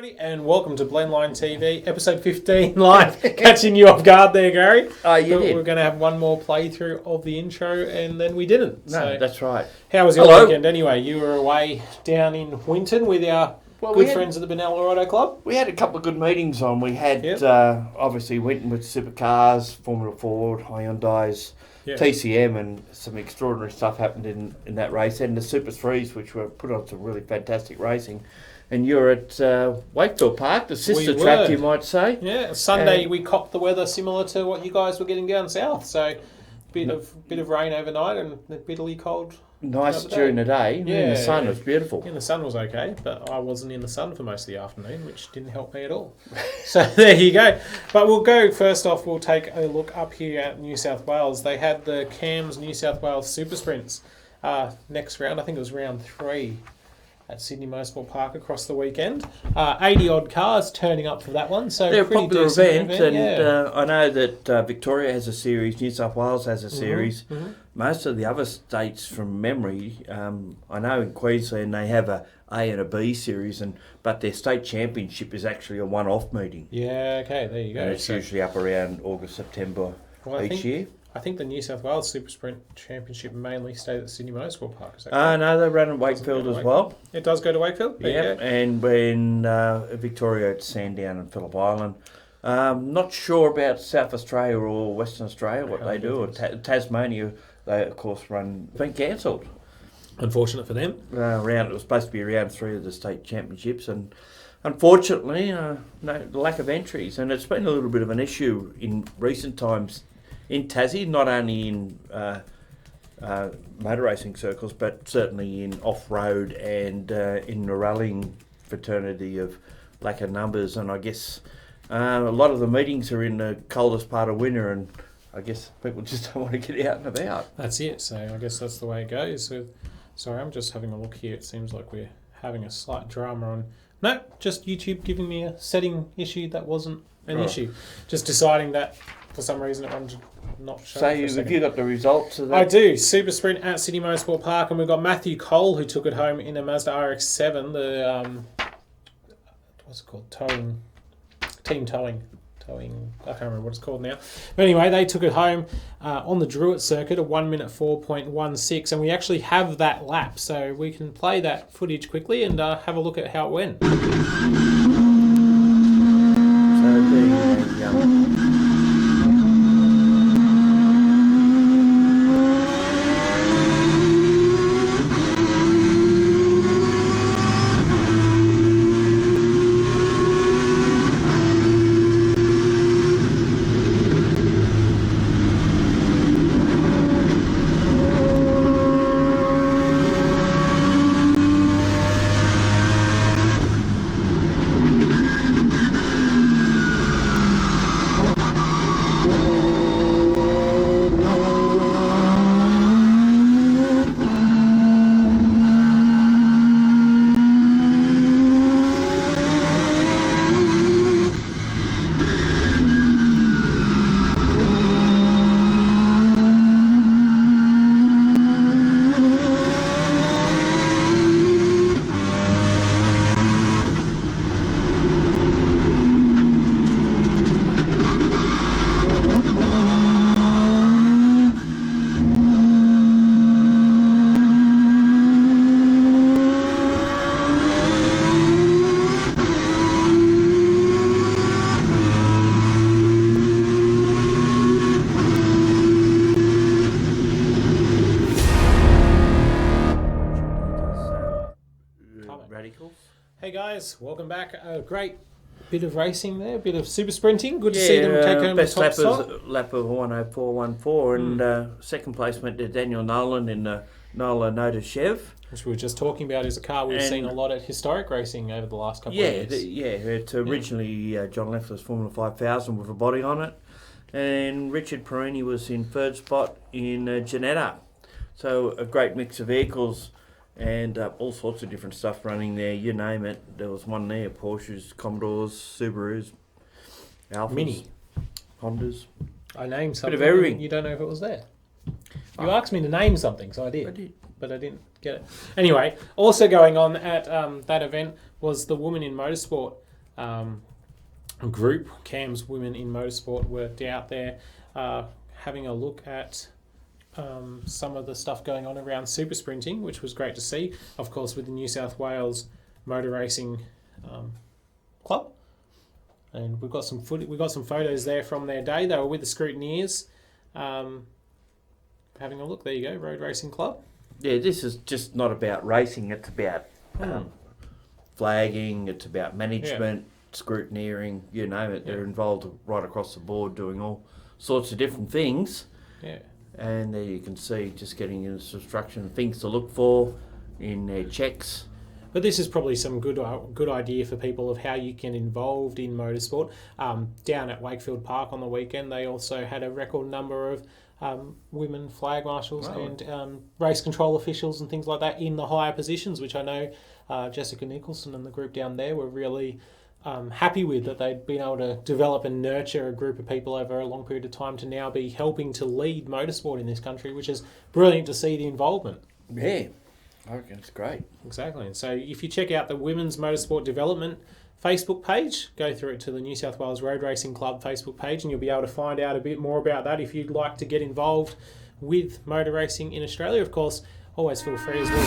everybody, and welcome to Blendline TV, episode 15 live. Catching you off guard there, Gary. Oh, you did. We're going to have one more playthrough of the intro, and then we didn't. No, that's right. How was your weekend anyway? You were away down in Winton with our good friends at the Benalla Auto Club. We had a couple of good meetings on. We had, obviously, Winton with supercars, Formula Ford, Hyundai's, TCM, and some extraordinary stuff happened in that race. And the Super 3s, which were put on some really fantastic racing. And you're at Wakefield Park, the sister track, you might say. Yeah, Sunday we copped the weather similar to what you guys were getting down south. So bit of rain overnight and bitterly cold. Nice during the day. Yeah, the sun was beautiful. Yeah, the sun was okay, but I wasn't in the sun for most of the afternoon, which didn't help me at all. So there you go. But we'll go, first off, we'll take a look up here at New South Wales. They had the CAMS New South Wales Super Sprints next round. I think it was round 3 at Sydney Motorsport Park across the weekend. 80-odd cars turning up for that one. So they're a popular event, and yeah. I know that Victoria has a series, New South Wales has a series. Mm-hmm. Most of the other states, from memory, I know in Queensland they have a A and a B series, but their state championship is actually a one-off meeting. Yeah, okay, there you go. And it's usually up around August, September each year. I think the New South Wales Super Sprint Championship mainly stayed at Sydney Motorsport Park. No, they run at Wakefield as well. It does go to Wakefield? Yeah, and when Victoria at Sandown and Phillip Island. Not sure about South Australia or Western Australia, what they do. Or Tasmania, they, of course, been cancelled. Unfortunate for them. It was supposed to be round 3 of the state championships, and unfortunately, lack of entries. And it's been a little bit of an issue in recent times in Tassie, not only in motor racing circles, but certainly in off-road and in the rallying fraternity of lack of numbers. And I guess a lot of the meetings are in the coldest part of winter, and I guess people just don't want to get out and about. That's it. So I guess that's the way it goes. Sorry, I'm just having a look here. It seems like we're having a slight drama on... No, just YouTube giving me a setting issue that wasn't an issue. Just deciding that for some reason it wanted to not show. So have you got the results of that? I do. Super Sprint at Sydney Motorsport Park, and we've got Matthew Cole, who took it home in a Mazda RX-7, the... what's it called? Team towing. I can't remember what it's called now. But anyway, they took it home on the Druitt circuit, a 1 minute 4.16, and we actually have that lap, so we can play that footage quickly and have a look at how it went. Hey guys, welcome back. A great bit of racing there, a bit of super sprinting. Good to see them take home the top spot. Lap of 104.14, and second place went to Daniel Nolan in the Nola Nota Chev. Which we were just talking about, is a car we've seen a lot at historic racing over the last couple of years. It's originally John Leffler's Formula 5000 with a body on it, and Richard Perini was in third spot in Ginetta. So a great mix of vehicles. And all sorts of different stuff running there, you name it. There was one there, Porsches, Commodores, Subarus, Alphas, Mini, Hondas. I named something. Bit of everything. You don't know if it was there. You asked me to name something, so I did. But I didn't get it. Anyway, also going on at that event was the Woman in Motorsport group, Cam's Women in Motorsport, worked out there having a look at some of the stuff going on around super sprinting, which was great to see. Of course, with the New South Wales Motor Racing Club, and we've got some photos there from their day. They were with the scrutineers, having a look. There you go, Road Racing Club. Yeah, this is just not about racing. It's about flagging. It's about management, scrutineering. You name it. They're involved right across the board, doing all sorts of different things. Yeah. And there you can see just getting into instruction, things to look for in their checks. But this is probably some good idea for people of how you get involved in motorsport. Down at Wakefield Park on the weekend, they also had a record number of women flag marshals and race control officials and things like that in the higher positions, which I know Jessica Nicholson and the group down there were really happy with, that they'd been able to develop and nurture a group of people over a long period of time to now be helping to lead motorsport in this country, which is brilliant to see the involvement. Yeah, I reckon it's great. Exactly. And so if you check out the Women's Motorsport Development Facebook page, go through it to the New South Wales Road Racing Club Facebook page, and you'll be able to find out a bit more about that if you'd like to get involved with motor racing in Australia. Of course, always feel free as well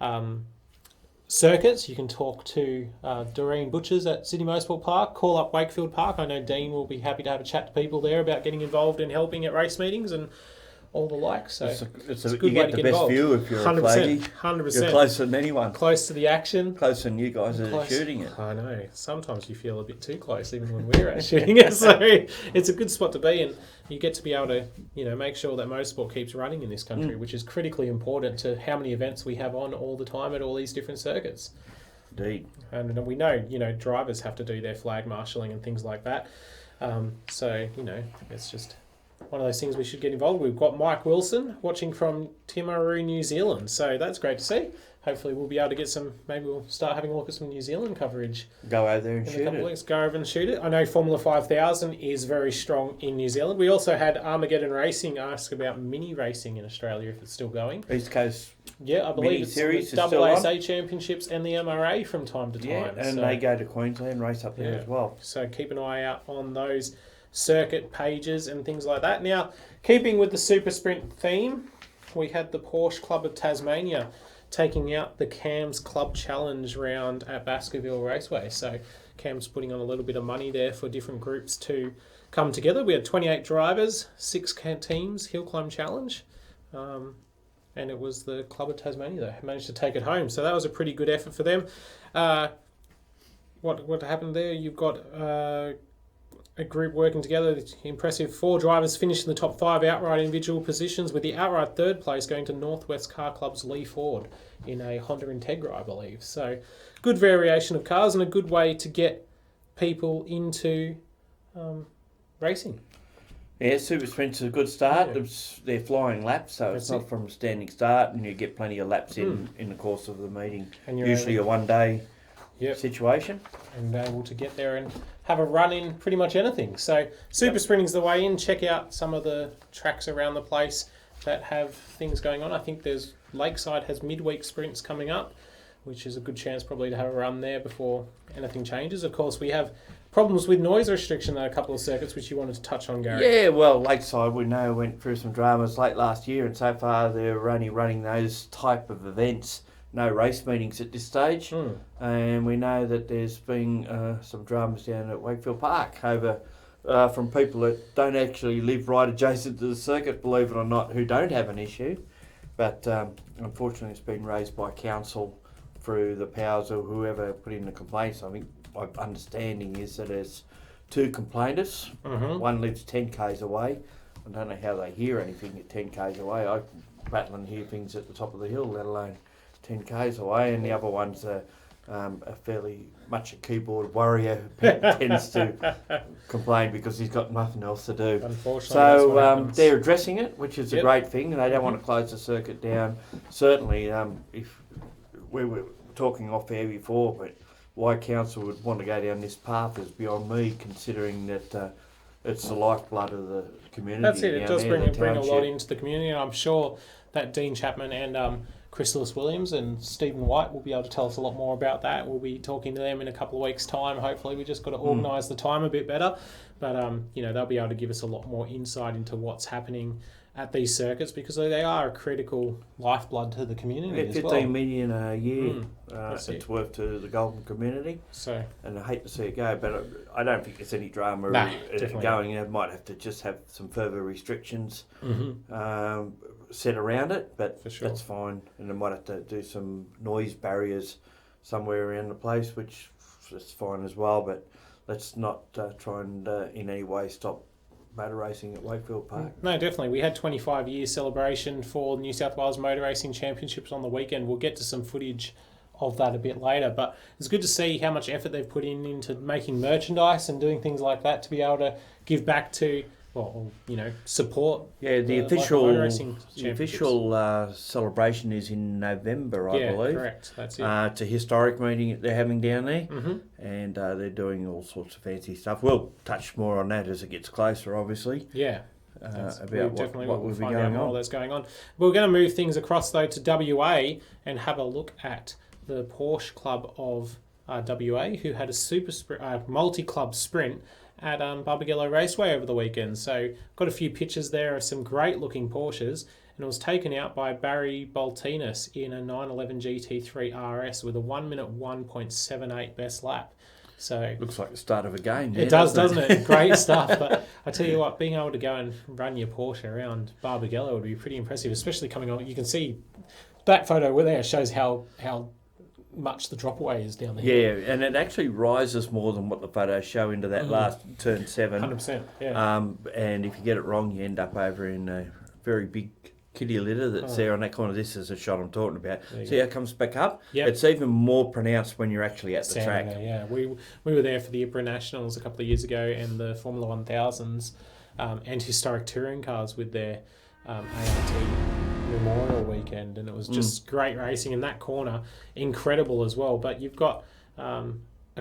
to circuits. You can talk to Doreen Butchers at Sydney Motorsport Park, call up Wakefield Park. I know Dean will be happy to have a chat to people there about getting involved and helping at race meetings and all the like. So it's a good way to get involved. You get the best view if you're 100%, a flaggy. 100%. You're closer than anyone. Close to the action. Closer than you guys are shooting it. I know. Sometimes you feel a bit too close, even when we're out shooting it. So it's a good spot to be, and you get to be able to, make sure that motorsport keeps running in this country, which is critically important to how many events we have on all the time at all these different circuits. Indeed. And we know, drivers have to do their flag marshalling and things like that. So, it's just one of those things we should get involved with. We've got Mike Wilson watching from Timaru, New Zealand. So that's great to see. Hopefully we'll be able to get maybe we'll start having a look at some New Zealand coverage. Go over there and shoot it. Weeks. Go over and shoot it. I know Formula 5000 is very strong in New Zealand. We also had Armageddon Racing ask about mini racing in Australia, if it's still going. East Coast. Yeah, I believe it's series the AASA Championships and the MRA from time to time. Yeah, and they go to Queensland and race up there as well. So keep an eye out on those circuit pages and things like that. Now, keeping with the Super Sprint theme, we had the Porsche Club of Tasmania taking out the CAMS Club Challenge round at Baskerville Raceway. So CAMS putting on a little bit of money there for different groups to come together. We had 28 drivers, 6 teams, Hill Climb Challenge. And it was the Club of Tasmania that managed to take it home. So that was a pretty good effort for them. What happened there? You've got a group working together. It's impressive. 4 drivers finished in the top 5 outright individual positions, with the outright third place going to Northwest Car Club's Lee Ford in a Honda Integra, I believe. So good variation of cars and a good way to get people into racing. Yeah, Super Sprint's a good start. Yeah. They're flying laps, so it's not from a standing start, and you get plenty of laps in the course of the meeting. And usually a one-day situation. And able to get there and have a run in pretty much anything. So Super Sprinting's the way in. Check out some of the tracks around the place that have things going on. I think there's Lakeside has midweek sprints coming up, which is a good chance probably to have a run there before anything changes. Of course, we have problems with noise restriction at a couple of circuits, which you wanted to touch on, Gary. Yeah, well, Lakeside, we know, went through some dramas late last year, and so far they're only running those type of events, no race meetings at this stage. And we know that there's been some dramas down at Wakefield Park over from people that don't actually live right adjacent to the circuit, believe it or not, who don't have an issue. But unfortunately it's been raised by council through the powers of whoever put in the complaints. I think my understanding is that there's 2 complainants. One lives 10 k's away. I don't know how they hear anything at 10 k's away. I battle and hear things at the top of the hill, let alone 10 k's away. And the other one's a fairly much a keyboard warrior who tends to complain because he's got nothing else to do. Unfortunately, so they're addressing it, which is a great thing. They don't want to close the circuit down. Certainly, if we were talking off air before, but why council would want to go down this path is beyond me, considering that it's the lifeblood of the community. That's it. It does bring a lot into the community, and I'm sure that Dean Chapman and Chrysalis Williams and Stephen White will be able to tell us a lot more about that. We'll be talking to them in a couple of weeks' time. Hopefully, we just got to organise the time a bit better. But they'll be able to give us a lot more insight into what's happening at these circuits, because they are a critical lifeblood to the community as well. 15 million a year. It's worth to the golfing community. So, and I hate to see it go, but I don't think there's any drama going. It might have to just have some further restrictions set around it, but for sure. That's fine. And they might have to do some noise barriers somewhere around the place, which is fine as well. But let's not try and in any way stop motor racing at Wakefield Park. No, definitely. We had 25 year celebration for New South Wales Motor Racing Championships on the weekend. We'll get to some footage of that a bit later, but it's good to see how much effort they've put into making merchandise and doing things like that to be able to give back to, support. Yeah, the official celebration is in November, I believe. Yeah, correct. That's it. It's a historic meeting they're having down there, mm-hmm. and they're doing all sorts of fancy stuff. We'll touch more on that as it gets closer, obviously. Yeah. About what will be going on. That's going on. We're going to move things across, though, to WA and have a look at the Porsche Club of WA, who had a multi-club sprint at Barbagallo Raceway over the weekend. So got a few pictures there of some great looking Porsches, and it was taken out by Barry Baltinas in a 911 GT3 RS with a 1 minute 1.78 best lap. So looks like the start of a game. It does, doesn't it? Great stuff. But I tell you what, being able to go and run your Porsche around Barbagallo would be pretty impressive, especially coming on. You can see that photo there shows how much the drop away is down there. Yeah, and it actually rises more than what the photos show into that last turn 7. 100%, yeah. And if you get it wrong, you end up over in a very big kitty litter that's there on that corner. This is a shot I'm talking about. See how it comes back up? Yep. It's even more pronounced when you're actually at the track. There, yeah, we were there for the IBRA Nationals a couple of years ago and the Formula 1000s and historic touring cars with their ART Memorial weekend, and it was just great racing in that corner, incredible as well. But you've got a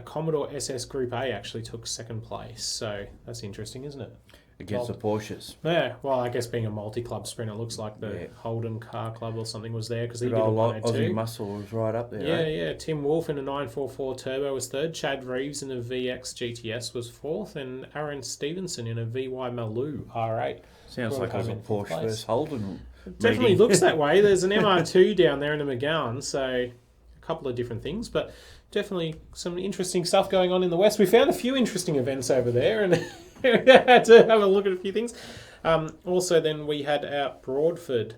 Commodore SS Group A actually took second place, so that's interesting, isn't it? Against the Porsches. Yeah, well, I guess being a multi-club sprint, it looks like the Holden Car Club or something was there because he did a 102. Aussie Muscle was right up there. Yeah. Tim Wolfe in a 944 Turbo was third. Chad Reeves in a VX GTS was fourth, and Aaron Stevenson in a VY Maloo R8. Sounds like it was a Porsche versus Holden. It definitely looks that way. There's an MR2 down there in a McGowan, so a couple of different things, but definitely some interesting stuff going on in the West. We found a few interesting events over there, and we had to have a look at a few things. Also, then we had out Broadford,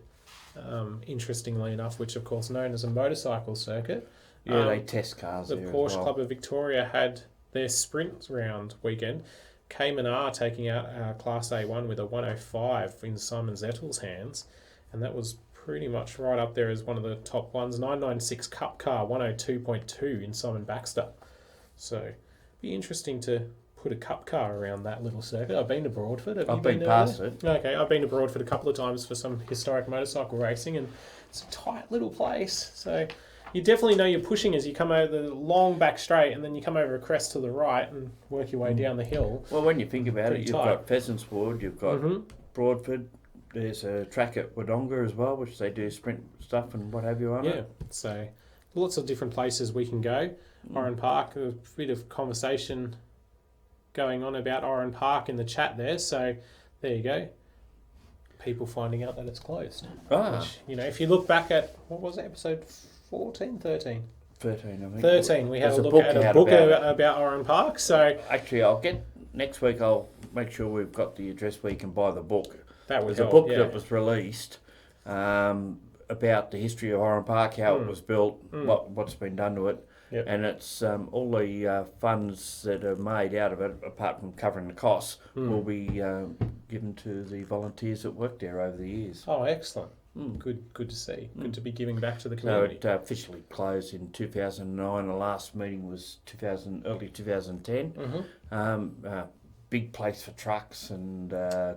interestingly enough, which of course known as a motorcycle circuit. Yeah, they test cars. The Porsche Club of Victoria had their sprint round weekend. Cayman R taking out Class A1 with a 105 in Simon Zettel's hands, and that was pretty much right up there as one of the top ones. 996 Cup Car, 102.2 in Simon Baxter. So, be interesting to put a Cup Car around that little circuit. I've been to Broadford. I've been past it. Okay, I've been to Broadford a couple of times for some historic motorcycle racing, and it's a tight little place. So, you definitely know you're pushing as you come over the long back straight, and then you come over a crest to the right and work your way down the hill. Well, when you think about it, you've tight. got Pheasants Wood, you've got Broadford. There's a track at Wodonga as well, which they do sprint stuff and what have you on it. Yeah, so lots of different places we can go. Oran Park, a bit of conversation going on about Oran Park in the chat there. So there you go. People finding out that it's closed. Which, if you look back at, what was it, episode 14, 13? 13, I think. 13. We had a look at a book about Oran Park. So actually, I'll get next week. I'll make sure we've got the address where you can buy the book. That was a book that was released about the history of Oran Park, how it was built, what's been done to it, and it's all the funds that are made out of it, apart from covering the costs, will be given to the volunteers that worked there over the years. Oh, excellent. Good to see. Good to be giving back to the community. So it officially closed in 2009. The last meeting was early 2010. Big place for trucks and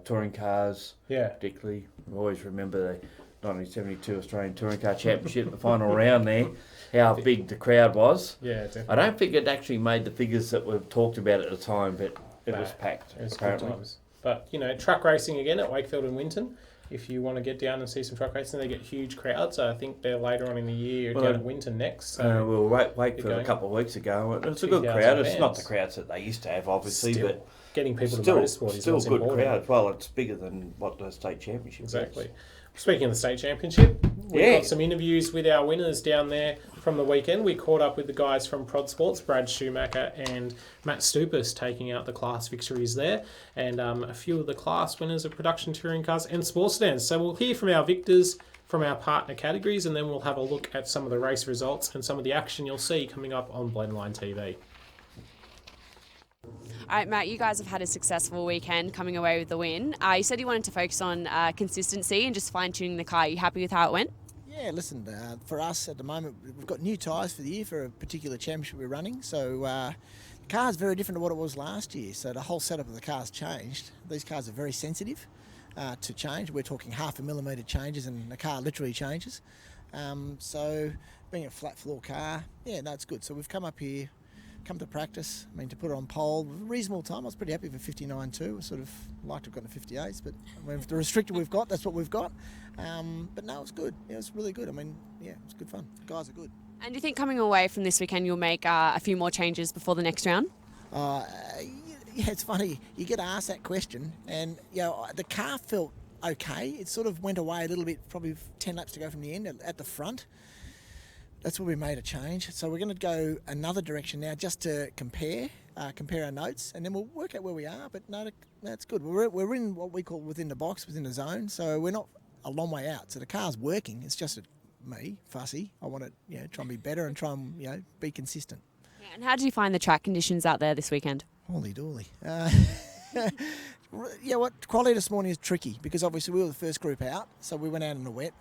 touring cars. Yeah. Particularly, I always remember the 1972 Australian Touring Car Championship, the final round there, how big the crowd was. Yeah, definitely. I don't think it actually made the figures that were talked about at the time, but it was packed. It was apparently. good times. But, truck racing again at Wakefield and Winton. If you want to get down and see some truck racing, they get huge crowds. So I think they're later on in the year down at Winton next. So Wakefield a couple of weeks ago. It's a good crowd. It's not the crowds that they used to have, obviously, but getting people to motorsport is still what's a good important. crowd. Well, it's bigger than what the state championship Exactly. is. Speaking of the state championship, we've got some interviews with our winners down there from the weekend. We caught up with the guys from Prod Sports, Brad Schumacher and Matt Stupas, taking out the class victories there, and a few of the class winners of production touring cars and sports sedans. So we'll hear from our victors from our partner categories, and then we'll have a look at some of the race results and some of the action you'll see coming up on Blendline TV. All right, Matt, you guys have had a successful weekend coming away with the win. You said you wanted to focus on consistency and just fine-tuning the car. Are you happy with how it went? Yeah, listen, for us at the moment, we've got new tyres for the year for a particular championship we're running. So the car's very different to what it was last year. So the whole setup of the car's changed. These cars are very sensitive to change. We're talking 0.5 millimetre changes, and the car literally changes. So being a flat floor car, that's good. So we've come up here, come to practice, to put it on pole, reasonable time. I was pretty happy for 59.2. I sort of like to have gotten the 58s, but with the restrictor we've got, that's what we've got. But no, it's good. Yeah, it's really good. It's good fun. The guys are good. And do you think coming away from this weekend you'll make a few more changes before the next round? It's funny. You get asked that question, and the car felt okay. It sort of went away a little bit, probably 10 laps to go from the end at the front. That's where we made a change. So we're going to go another direction now just to compare our notes, and then we'll work out where we are. But no, that's good. We're in what we call within the box, within the zone, so we're not a long way out. So the car's working. It's just me, fussy. I want to try and be better and try and be consistent. Yeah, and how did you find the track conditions out there this weekend? Holy dooly. Quality this morning is tricky because obviously we were the first group out, so we went out in the wet.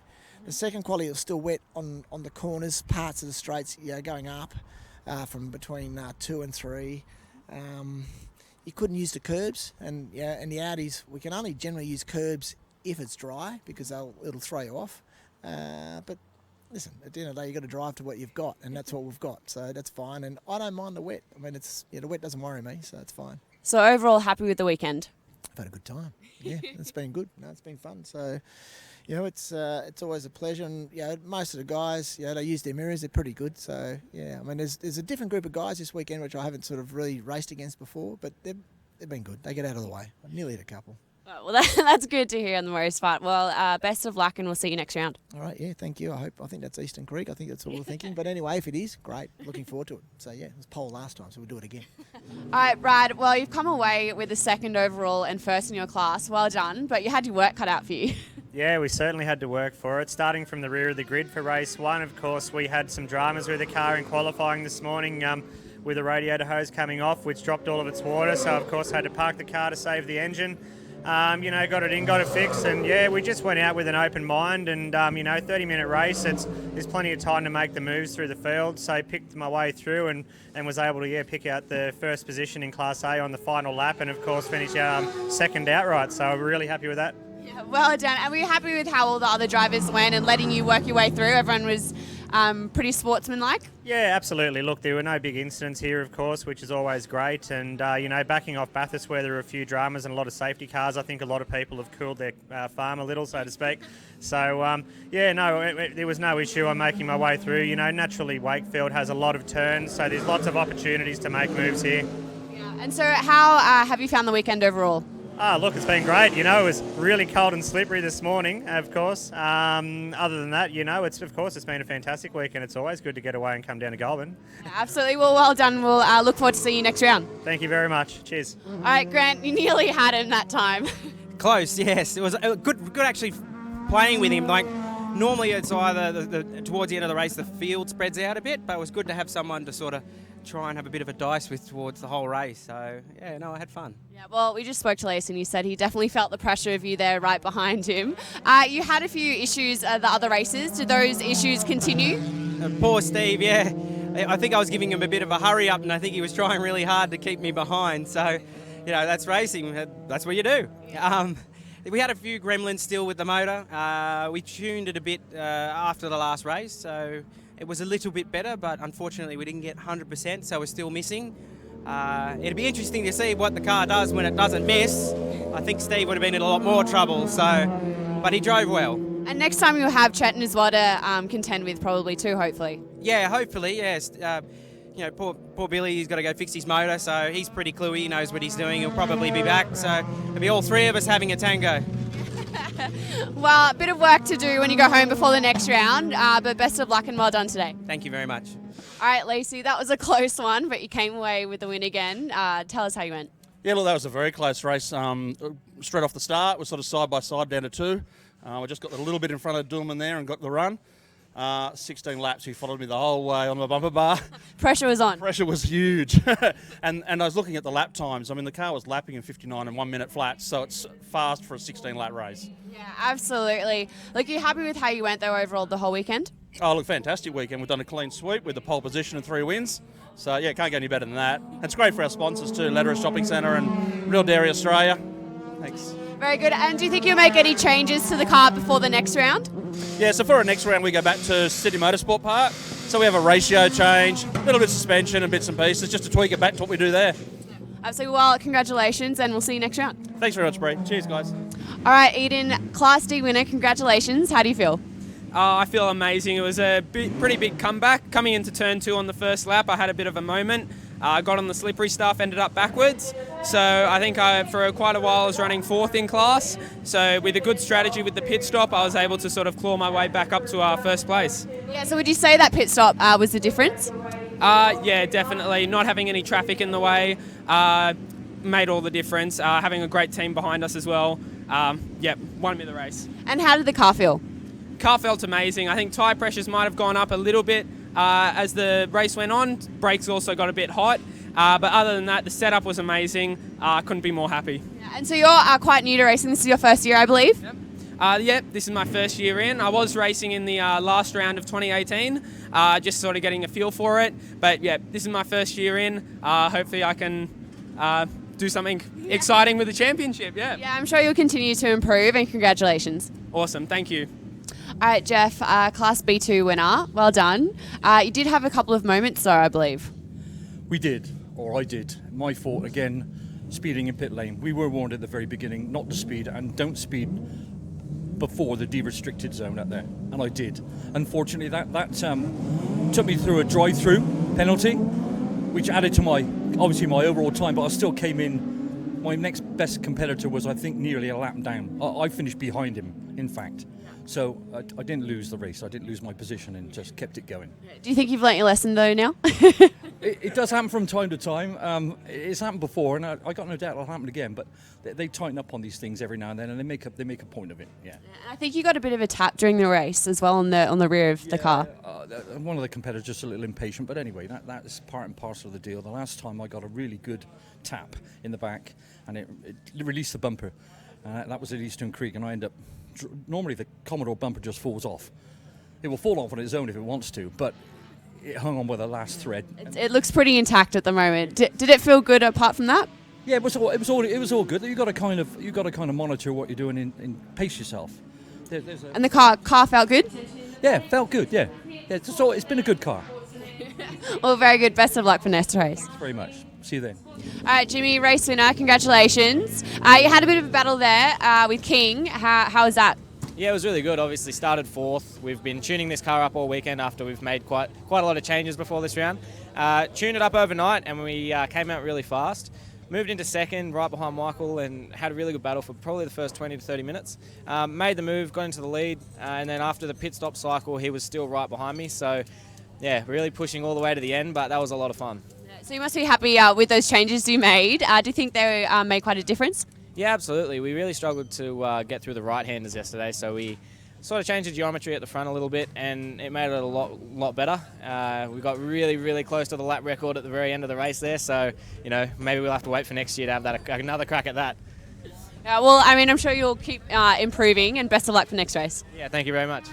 The second quality was still wet on the corners, parts of the straights, going up from between 2 and 3. You couldn't use the curbs, and the Audis, we can only generally use curbs if it's dry because it'll throw you off. But listen, at the end of the day, you've got to drive to what you've got, and that's what we've got. So that's fine, and I don't mind the wet. The wet doesn't worry me, so it's fine. So overall, happy with the weekend? I've had a good time. Yeah, it's been good. No, it's been fun. So, it's always a pleasure. And most of the guys, they use their mirrors. They're pretty good. So there's a different group of guys this weekend which I haven't sort of really raced against before, but they've been good. They get out of the way. I nearly hit a couple. Well, that's good to hear on the most part. Well, best of luck, and we'll see you next round. All right, yeah, thank you. I think that's Eastern Creek. I think that's what we're thinking. But anyway, if it is, great. Looking forward to it. So, it was pole last time, so we'll do it again. All right, Brad. Well, you've come away with the second overall and first in your class. Well done, but you had your work cut out for you. Yeah, we certainly had to work for it. Starting from the rear of the grid for race one, of course, we had some dramas with the car in qualifying this morning with the radiator hose coming off, which dropped all of its water. So, of course, had to park the car to save the engine. Got it in, got it fixed, and we just went out with an open mind. And 30-minute race, there's plenty of time to make the moves through the field. So picked my way through and was able to pick out the first position in Class A on the final lap, and of course finish second outright. So we're really happy with that. Yeah, well done. And we're happy with how all the other drivers went and letting you work your way through. Everyone was pretty sportsmanlike. Yeah, absolutely. Look, there were no big incidents here, of course, which is always great. And, backing off Bathurst where there were a few dramas and a lot of safety cars, I think a lot of people have cooled their farm a little, so to speak. So, there was no issue on making my way through. Naturally, Wakefield has a lot of turns, so there's lots of opportunities to make moves here. Yeah. And so how have you found the weekend overall? Look, it's been great. It was really cold and slippery this morning, of course. Other than that, it's been a fantastic week, and it's always good to get away and come down to Goulburn. Yeah, absolutely. Well done. We'll look forward to seeing you next round. Thank you very much. Cheers. All right, Grant, you nearly had him that time. Close, yes. It was good actually playing with him. Like, normally it's either towards the end of the race the field spreads out a bit, but it was good to have someone to sort of try and have a bit of a dice with towards the whole race. So, I had fun. Yeah, well, we just spoke to Lace and he said he definitely felt the pressure of you there right behind him. You had a few issues the other races. Did those issues continue? Poor Steve, yeah. I think I was giving him a bit of a hurry up, and I think he was trying really hard to keep me behind. So, that's racing. That's what you do. Yeah. We had a few gremlins still with the motor. We tuned it a bit after the last race, so it was a little bit better, but unfortunately we didn't get 100%, so we're still missing. It'd be interesting to see what the car does when it doesn't miss. I think Steve would have been in a lot more trouble, but he drove well. And next time you'll have Chetton as well to contend with probably too, hopefully. Yeah, hopefully, yes. Poor Billy, he's got to go fix his motor, so he's pretty cluey, he knows what he's doing, he'll probably be back, so it'll be all three of us having a tango. Well, a bit of work to do when you go home before the next round, but best of luck and well done today. Thank you very much. All right, Lacey, that was a close one, but you came away with the win again. Tell us how you went. Yeah, look, that was a very close race. Straight off the start, we're sort of side by side down to 2. I just got a little bit in front of Dillman there and got the run. 16 laps, he followed me the whole way on the bumper bar. Pressure was on. Pressure was huge. and I was looking at the lap times. I mean, the car was lapping in 59 and 1 minute flat, so it's fast for a 16-lap race. Yeah, absolutely. Look, are you happy with how you went, though, overall the whole weekend? Oh, look, fantastic weekend. We've done a clean sweep with the pole position and 3 wins. So, yeah, can't get any better than that. It's great for our sponsors too, Lederer Shopping Centre and Real Dairy Australia. Thanks. Very good. And do you think you'll make any changes to the car before the next round? Yeah, so for our next round, we go back to Sydney Motorsport Park. So we have a ratio change, a little bit of suspension and bits and pieces, just to tweak it back to what we do there. Absolutely. Well, congratulations, and we'll see you next round. Thanks very much, Bree. Cheers, guys. All right, Eden, Class D winner, congratulations. How do you feel? I feel amazing. It was a pretty big comeback. Coming into turn 2 on the first lap, I had a bit of a moment. I got on the slippery stuff, ended up backwards. So I think for quite a while I was running 4th in class. So with a good strategy with the pit stop, I was able to sort of claw my way back up to our 1st place. Yeah, so would you say that pit stop was the difference? Yeah, definitely. Not having any traffic in the way made all the difference. Having a great team behind us as well. Won me the race. And how did the car feel? Car felt amazing. I think tyre pressures might have gone up a little bit as the race went on. Brakes also got a bit hot. But other than that, the setup was amazing. Couldn't be more happy. Yeah, and so you're quite new to racing. This is your first year, I believe? Yep. This is my first year in. I was racing in the last round of 2018, just sort of getting a feel for it. But yeah, this is my first year in. Hopefully I can do something exciting with the championship, Yeah, I'm sure you'll continue to improve, and congratulations. Awesome, thank you. All right, Jeff, Class B2 winner. Well done. You did have a couple of moments, though, I believe. We did, or I did. My fault again, speeding in pit lane. We were warned at the very beginning not to speed, and don't speed before the de-restricted zone out there, and I did. Unfortunately, that took me through a drive-through penalty, which added to my overall time, but I still came in. My next best competitor was, I think, nearly a lap down. I finished behind him, in fact. So I didn't lose the race. I didn't lose my position and just kept it going. Do you think you've learnt your lesson, though, now? It does happen from time to time. It's happened before, and I got no doubt it'll happen again. But they tighten up on these things every now and then, and they make a point of it. Yeah. I think you got a bit of a tap during the race as well on the rear of the car. One of the competitors just a little impatient, but anyway, that is part and parcel of the deal. The last time I got a really good tap in the back, and it released the bumper. That was at Eastern Creek, and I ended up. Normally the Commodore bumper just falls off. It will fall off on its own if it wants to, but it hung on by the last thread. It looks pretty intact at the moment. Did it feel good apart from that? Yeah, it was all good. You got to kind of monitor what you're doing and pace yourself. And the car felt good? Yeah, felt good. Yeah. It's been a good car. Well, very good. Best of luck for next race. Thanks very much. See you then. All right, Jimmy, race winner. Congratulations. You had a bit of a battle there with King. How was that? Yeah, it was really good. Obviously started 4th. We've been tuning this car up all weekend after we've made quite a lot of changes before this round. Tuned it up overnight, and we came out really fast. Moved into 2nd, right behind Michael, and had a really good battle for probably the first 20 to 30 minutes. Made the move, got into the lead, and then after the pit stop cycle, he was still right behind me. So, yeah, really pushing all the way to the end, but that was a lot of fun. So you must be happy with those changes you made. Do you think they made quite a difference? Yeah, absolutely. We really struggled to get through the right-handers yesterday, so we sort of changed the geometry at the front a little bit, and it made it a lot better. We got really, really close to the lap record at the very end of the race there, so maybe we'll have to wait for next year to have another crack at that. Yeah, well, I mean, I'm sure you'll keep improving, and best of luck for next race. Yeah, thank you very much.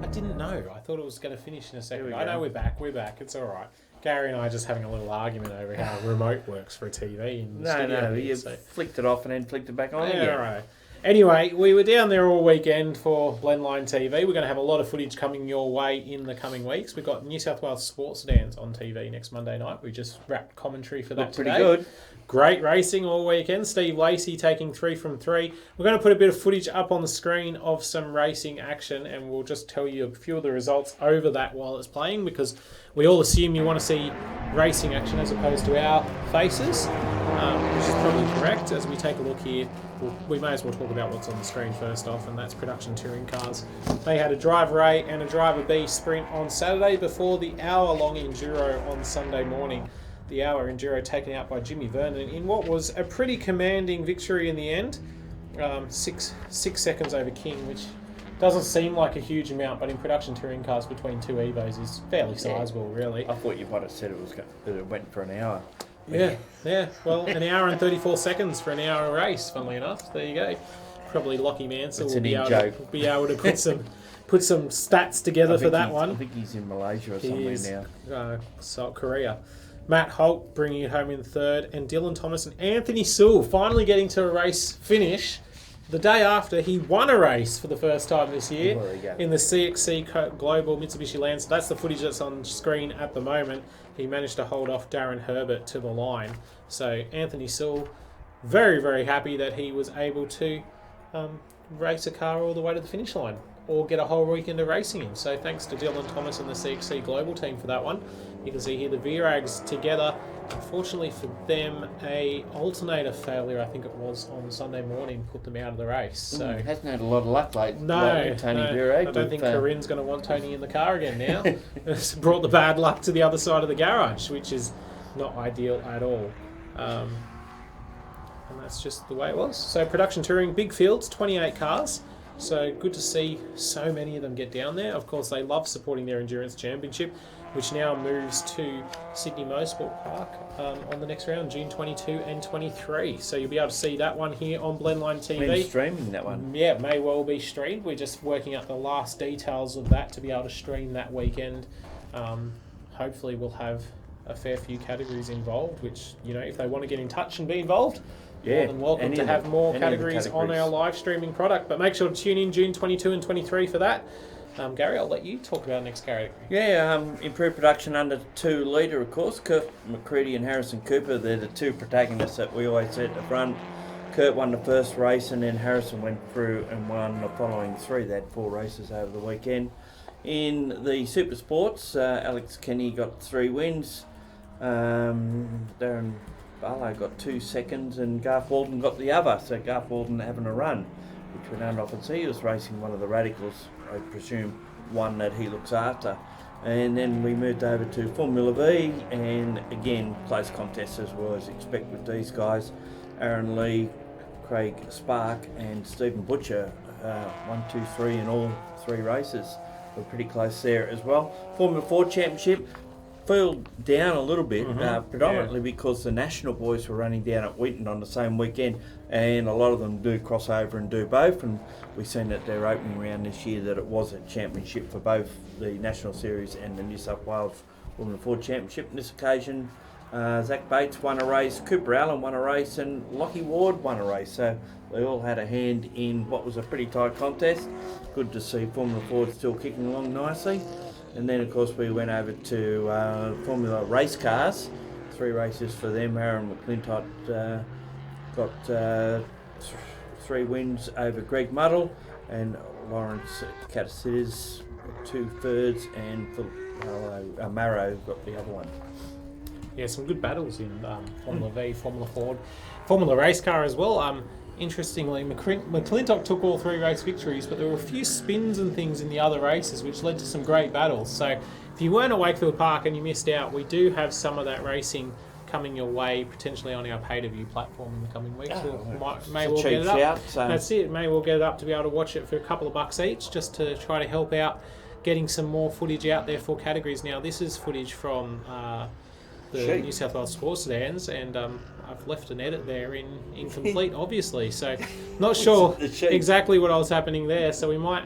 I didn't know. I thought it was going to finish in a second. I know we're back. It's all right. Gary and I are just having a little argument over how remote works for a TV. No, you flicked it off and then flicked it back on again. Yeah, right. Anyway, we were down there all weekend for Blendline TV. We're going to have a lot of footage coming your way in the coming weeks. We've got New South Wales Sports Sedans on TV next Monday night. We just wrapped commentary for that today. Pretty good. Great racing all weekend. Steve Lacey taking 3 from 3. We're going to put a bit of footage up on the screen of some racing action, and we'll just tell you a few of the results over that while it's playing, because we all assume you want to see racing action as opposed to our faces, which is probably correct. As we take a look here, we may as well talk about what's on the screen first off, and that's production touring cars. They had a driver A and a driver B sprint on Saturday before the hour-long enduro on Sunday morning. The hour enduro taken out by Jimmy Vernon in what was a pretty commanding victory in the end. 6 seconds over King, which doesn't seem like a huge amount, but in production touring cars between two Evos is fairly sizable, really. I thought you might have said that it went for an hour. Yeah. Well, an hour and 34 seconds for an hour race, funnily enough. There you go. Probably Lockie Mansell will be able to put some stats together for that one. I think he's in Malaysia or somewhere now. South Korea. Matt Holt bringing it home in third, and Dylan Thomas and Anthony Sewell finally getting to a race finish the day after he won a race for the first time this year in the CXC Global Mitsubishi Lancer. That's the footage that's on screen at the moment. He managed to hold off Darren Herbert to the line. So Anthony Sewell, very, very happy that he was able to race a car all the way to the finish line, or get a whole weekend of racing in. So thanks to Dylan Thomas and the CXC Global team for that one. You can see here the VRAGs together. Unfortunately for them, a alternator failure, I think it was, on Sunday morning put them out of the race. So hasn't had a lot of luck lately. No, Tony no, Virag, I don't think Corinne's going to want Tony in the car again now. It's brought the bad luck to the other side of the garage, which is not ideal at all. And that's just the way it was. So production touring, big fields, 28 cars. So good to see so many of them get down there. Of course, they love supporting their Endurance Championship, which now moves to Sydney Motorsport Park on the next round, June 22 and 23. So you'll be able to see that one here on Blendline TV. Been streaming that one. Yeah, may well be streamed. We're just working out the last details of that to be able to stream that weekend. Hopefully we'll have a fair few categories involved, which, you know, if they want to get in touch and be involved, more than welcome to have more categories on our live streaming product. But make sure to tune in June 22 and 23 for that. Gary, I'll let you talk about the next category. Yeah, improved production under 2 litre, of course. Kurt McCready and Harrison Cooper, they're the two protagonists that we always see at the front. Kurt won the first race, and then Harrison went through and won the following 3. They had 4 races over the weekend. In the Super Sports, Alex Kenny got 3 wins. Darren Barlow got 2 seconds, and Garth Walden got the other. So Garth Walden having a run, which we don't often see. He was racing one of the Radicals, I presume one that he looks after. And then we moved over to Formula V, and again, close contests as we always expect with these guys. Aaron Lee, Craig Spark and Stephen Butcher, 1, 2, 3 in all 3 races. We're pretty close there as well. Formula 4 Championship, field down a little bit, predominantly because the national boys were running down at Wheaton on the same weekend, and a lot of them do cross over and do both, and we've seen at their opening round this year that it was a championship for both the National Series and the New South Wales Formula 4 Championship. On this occasion, Zach Bates won a race, Cooper Allen won a race, and Lockie Ward won a race, so they all had a hand in what was a pretty tight contest. Good to see Formula 4 still kicking along nicely. And then, of course, we went over to Formula Race Cars. 3 races for them. Aaron McClintock got 3 wins over Greg Muddle, and Lawrence Catasides got 2 thirds, and Marrow got the other one. Yeah, some good battles in Formula V, Formula Ford, Formula Race Car as well. Interestingly, McClintock took all 3 race victories, but there were a few spins and things in the other races which led to some great battles. So if you weren't at Wakefield Park and you missed out, we do have some of that racing coming your way, potentially on our pay-to-view platform in the coming weeks. May well get it up. That's it. May well get it up to be able to watch it for a couple of bucks each, just to try to help out getting some more footage out there for categories. Now, this is footage from the New South Wales Sports Sedans, and I've left an edit there in incomplete, obviously. So not sure exactly what was happening there. So we might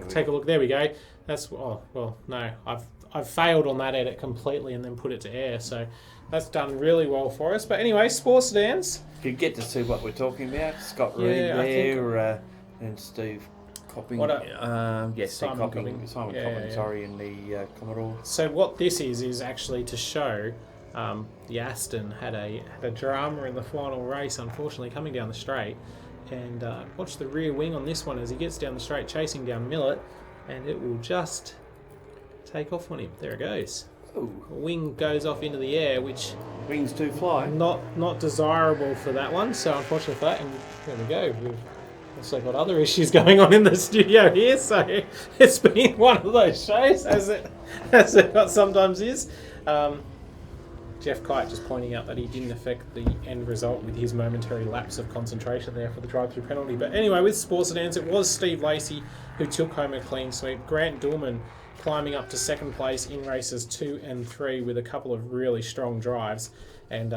take a look. There we go. That's no, I've failed on that edit completely and then put it to air. So that's done really well for us. But anyway, sports sedans. You get to see what we're talking about. Scott Reed Yeah, I there, and Steve Copping. Steve Simon Copping. Copping. Simon Yeah, Copping, yeah. sorry, in the Commodore. So what this is actually to show the Aston had a drama in the final race, unfortunately, coming down the straight. And watch the rear wing on this one as he gets down the straight, chasing down Millet, and it will just take off on him. There it goes. Ooh. Wing goes off into the air, which Wings too fly. not desirable for that one. So unfortunately for that, and there we go. We've also got other issues going on in the studio here, so it's been one of those shows as it sometimes is. Jeff Kite just pointing out that he didn't affect the end result with his momentary lapse of concentration there for the drive-through penalty. But anyway, with sports sedans, it was Steve Lacey who took home a clean sweep. Grant Dillman climbing up to second place in races 2 and 3 with a couple of really strong drives. And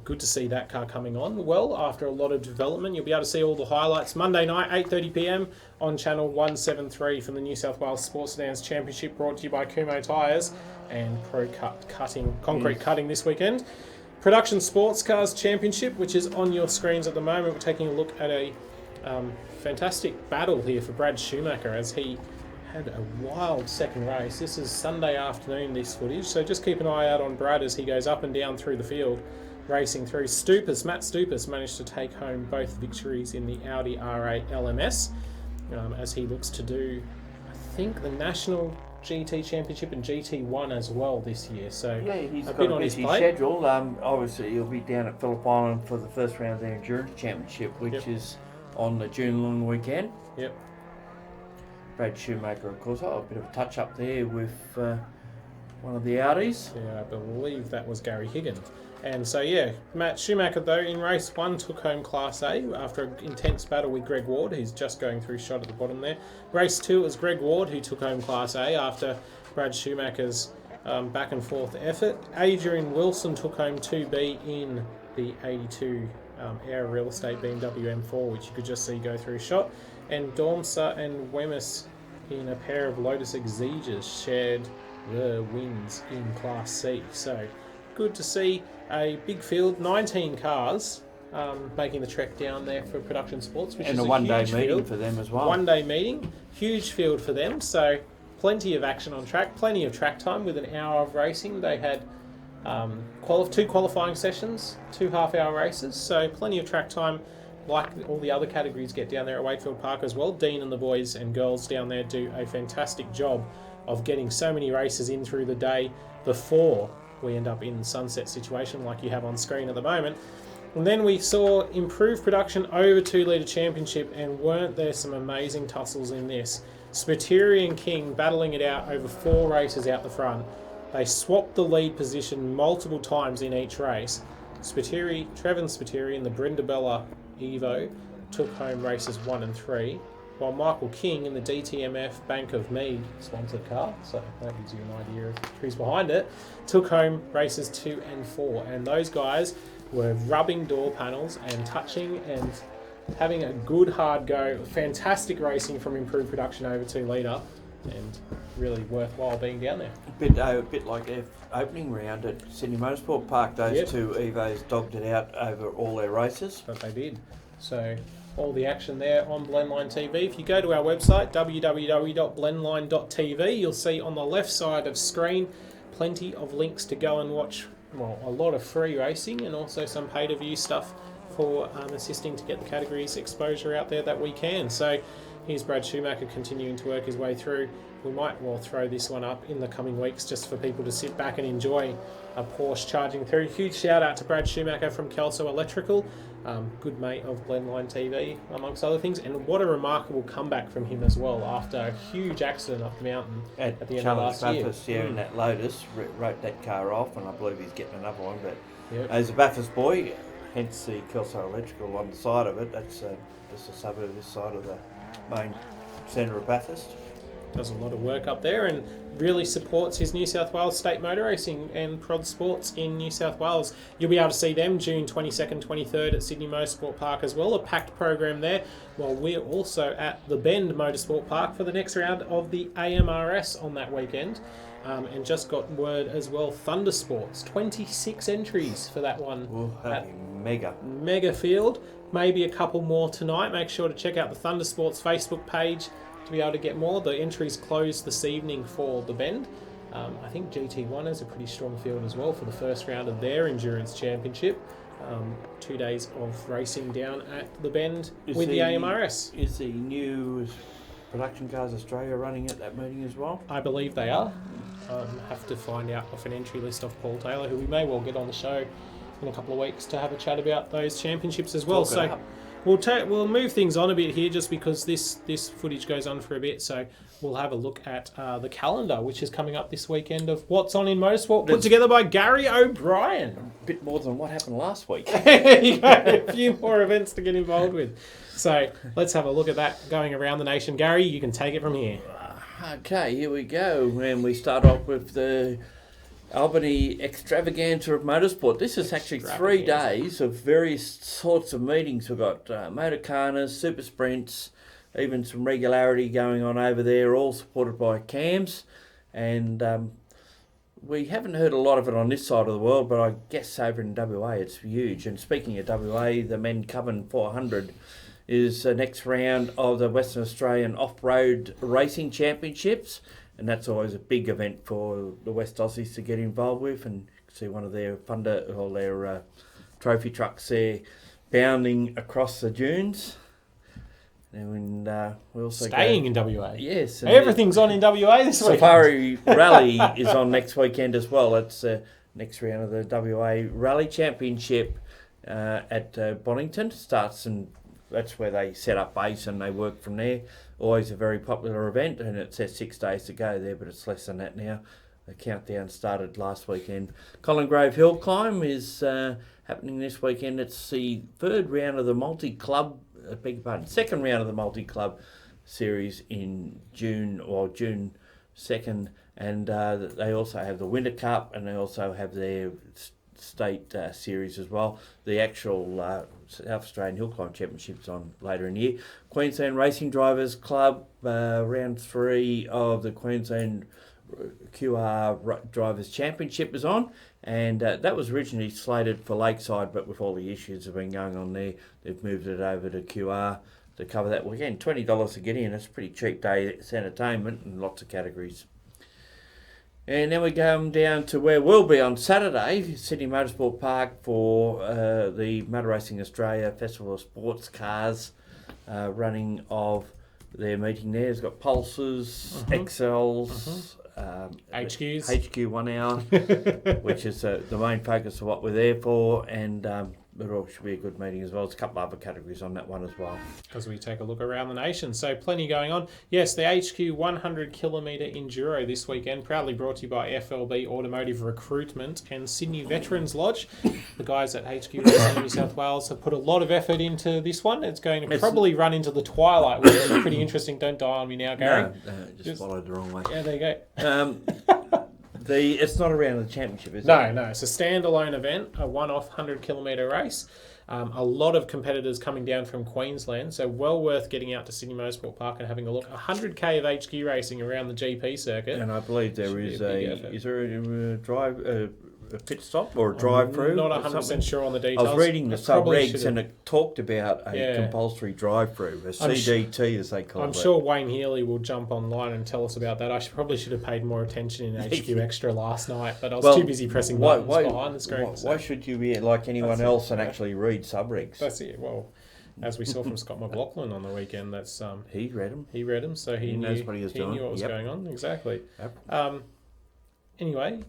good to see that car coming on well after a lot of development. You'll be able to see all the highlights Monday night, 8:30 p.m. on channel 173 from the New South Wales Sports Sedans Championship, brought to you by Kumo Tyres and Pro Concrete Cutting this weekend. Production Sports Cars Championship, which is on your screens at the moment. We're taking a look at a fantastic battle here for Brad Schumacher as he had a wild second race. This is Sunday afternoon, this footage, so just keep an eye out on Brad as he goes up and down through the field, racing through. Matt Stupas managed to take home both victories in the Audi R8 LMS as he looks to do, I think, the National GT Championship and GT1 as well this year. So yeah, he's a got bit a on his busy plate. schedule. Obviously, he'll be down at Phillip Island for the first round of their Endurance Championship, which is on the June long weekend. Yep. Brad Schumacher, of course, a bit of a touch up there with one of the Audis. Yeah, I believe that was Gary Higgins. And so, yeah, Matt Schumacher, though, in race 1 took home Class A after an intense battle with Greg Ward, who's just going through shot at the bottom there. Race 2, it was Greg Ward who took home Class A after Brad Schumacher's back and forth effort. Adrian Wilson took home 2B in the 82 Air Real Estate BMW M4, which you could just see go through shot. And Dormser and Wemyss in a pair of Lotus Exiges shared the wins in Class C. So good to see a big field, 19 cars making the trek down there for Production Sports, which and is a one-day huge meeting field. for them as well. One-day meeting, huge field for them. So plenty of action on track, plenty of track time with an hour of racing. They had 2 qualifying sessions, 2 half-hour races, so plenty of track time. Like all the other categories get down there at Wakefield Park as well. Dean and the boys and girls down there do a fantastic job of getting so many races in through the day before we end up in the sunset situation like you have on screen at the moment. And then we saw improved production over 2 Litre Championship, and weren't there some amazing tussles in this. Spiteri and King battling it out over 4 races out the front. They swapped the lead position multiple times in each race. Trevin Spiteri and the Brindabella Evo took home races 1 and 3, while Michael King in the DTMF Bank of Mead sponsored car, so that gives you an idea of who's behind it, took home races 2 and 4. And those guys were rubbing door panels and touching and having a good hard go. Fantastic racing from improved production over 2 litre, and really worthwhile being down there. A bit like their opening round at Sydney Motorsport Park. Those 2 Evos dogged it out over all their races. But they did. So all the action there on Blendline TV. If you go to our website, www.blendline.tv, you'll see on the left side of screen plenty of links to go and watch, well, a lot of free racing and also some pay-to-view stuff for assisting to get the categories exposure out there that we can. So here's Brad Schumacher continuing to work his way through. We might well throw this one up in the coming weeks just for people to sit back and enjoy a Porsche charging through. Huge shout out to Brad Schumacher from Kelso Electrical, good mate of Blendline TV amongst other things, and what a remarkable comeback from him as well after a huge accident up the mountain at the end of last year. Bathurst, in that Lotus, wrote that car off, and I believe he's getting another one. But as a Bathurst boy, hence the Kelso Electrical on the side of it. That's just a suburb this side of the main centre of Bathurst. Does a lot of work up there, and really supports his New South Wales State Motor Racing and Prod Sports in New South Wales. You'll be able to see them June 22nd, 23rd at Sydney Motorsport Park as well. A packed program there, while we're also at the Bend Motorsport Park for the next round of the AMRS on that weekend. And just got word as well, Thunder Sports, 26 entries for that one. Oh, that'd be Mega field. Maybe a couple more tonight. Make sure to check out the Thunder Sports Facebook page to be able to get more. The entries close this evening for the Bend. I think GT1 has a pretty strong field as well for the first round of their Endurance Championship. 2 days of racing down at the Bend with the AMRS. Is the new Production Cars Australia running at that meeting as well? I believe they are. Have to find out off an entry list of Paul Taylor, who we may well get on the show in a couple of weeks to have a chat about those championships as well. So we'll move things on a bit here, just because this footage goes on for a bit. So we'll have a look at the calendar, which is coming up this weekend, of what's on in motorsport, put together by Gary O'Brien. A bit more than what happened last week. You go, a few more events to get involved with. So let's have a look at that going around the nation. Gary, you can take it from here. Okay, here we go. And we start off with the Albany Extravaganza of Motorsport. This is actually 3 days of various sorts of meetings. We've got Motorcanas, Super Sprints, even some regularity going on over there, all supported by CAMS. And we haven't heard a lot of it on this side of the world, but I guess over in WA it's huge. And speaking of WA, the Men Coven 400 is the next round of the Western Australian Off-Road Racing Championships, and that's always a big event for the West Aussies to get involved with, and see one of their their trophy trucks there bounding across the dunes. And we also staying in WA. Yes, everything's on in WA this week. Safari Rally is on next weekend as well. It's next round of the WA Rally Championship at Bonington. Starts, and that's where they set up base and they work from there. Always a very popular event, and it says 6 days to go there, but it's less than that now. The countdown started last weekend. Colin Grove Hill Climb is happening this weekend. It's the third round of the second round of the multi-club series in June 2nd, and they also have the Winter Cup, and they also have their state series as well. The actual South Australian Hill Climb Championships on later in the year. Queensland Racing Drivers Club, round 3 of the Queensland QR Drivers Championship is on, and that was originally slated for Lakeside, but with all the issues that have been going on there, they've moved it over to QR to cover that weekend. $20 to get in. It's a pretty cheap day. It's entertainment and lots of categories. And then we come down to where we'll be on Saturday, Sydney Motorsport Park, for the Motor Racing Australia Festival of Sports Cars running of their meeting there. It's got Pulses, XLs, HQs. HQ 1 hour, which is the main focus of what we're there for, and it all should be a good meeting as well. There's a couple of other categories on that one as well. As we take a look around the nation. So plenty going on. Yes, the HQ 100 kilometre Enduro this weekend, proudly brought to you by FLB Automotive Recruitment and Sydney Veterans Lodge. The guys at HQ Racing New South Wales have put a lot of effort into this one. It's going to probably run into the twilight, which is pretty interesting. Don't die on me now, Gary. No, just followed the wrong way. Yeah, there you go. It's not around the championship, is it? No, it's a standalone event, a one-off 100 kilometre race. A lot of competitors coming down from Queensland, so well worth getting out to Sydney Motorsport Park and having a look. 100k of HQ racing around the GP circuit. And I believe there is there a drive a pit stop or a drive-through? Not 100% sure on the details. I was reading the sub-regs and it talked about a compulsory drive-through, a CDT as they call it. I'm sure Wayne Healy will jump online and tell us about that. I probably should have paid more attention in HQ Extra last night, but I was too busy pressing buttons behind the screen. Why should you be like anyone else and actually read sub-regs? That's it. Well, as we saw from Scott McLaughlin on the weekend, that's he read them. He read them, so he knows what he was doing. He knew what was going on. Exactly. Yep. Anyway,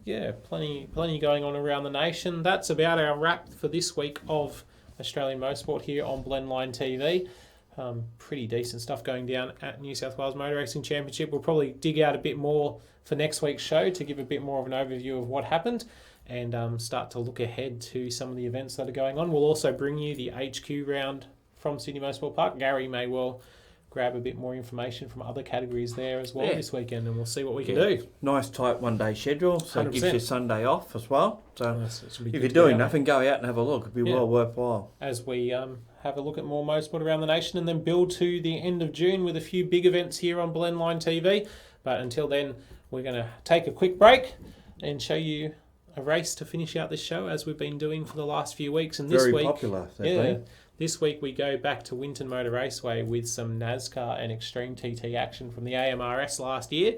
plenty going on around the nation. That's about our wrap for this week of Australian Motorsport here on Blendline TV. Pretty decent stuff going down at New South Wales Motor Racing Championship. We'll probably dig out a bit more for next week's show to give a bit more of an overview of what happened and start to look ahead to some of the events that are going on. We'll also bring you the HQ round from Sydney Motorsport Park. Gary may well grab a bit more information from other categories there as well Yeah. this weekend, and we'll see what we can do. Nice tight one-day schedule, so it gives 100%. you Sunday off as well. So Nice. It should be if good you're to doing get out nothing, go out and have a look. It'd be Yeah. well worthwhile. as we have a look at more motorsport around the nation, and then build to the end of June with a few big events here on Blendline TV. But until then, we're going to take a quick break and show you a race to finish out this show, as we've been doing for the last few weeks. And this Very week, popular, they've been. this week we go back to Winton Motor Raceway with some NASCAR and Extreme TT action from the AMRS last year.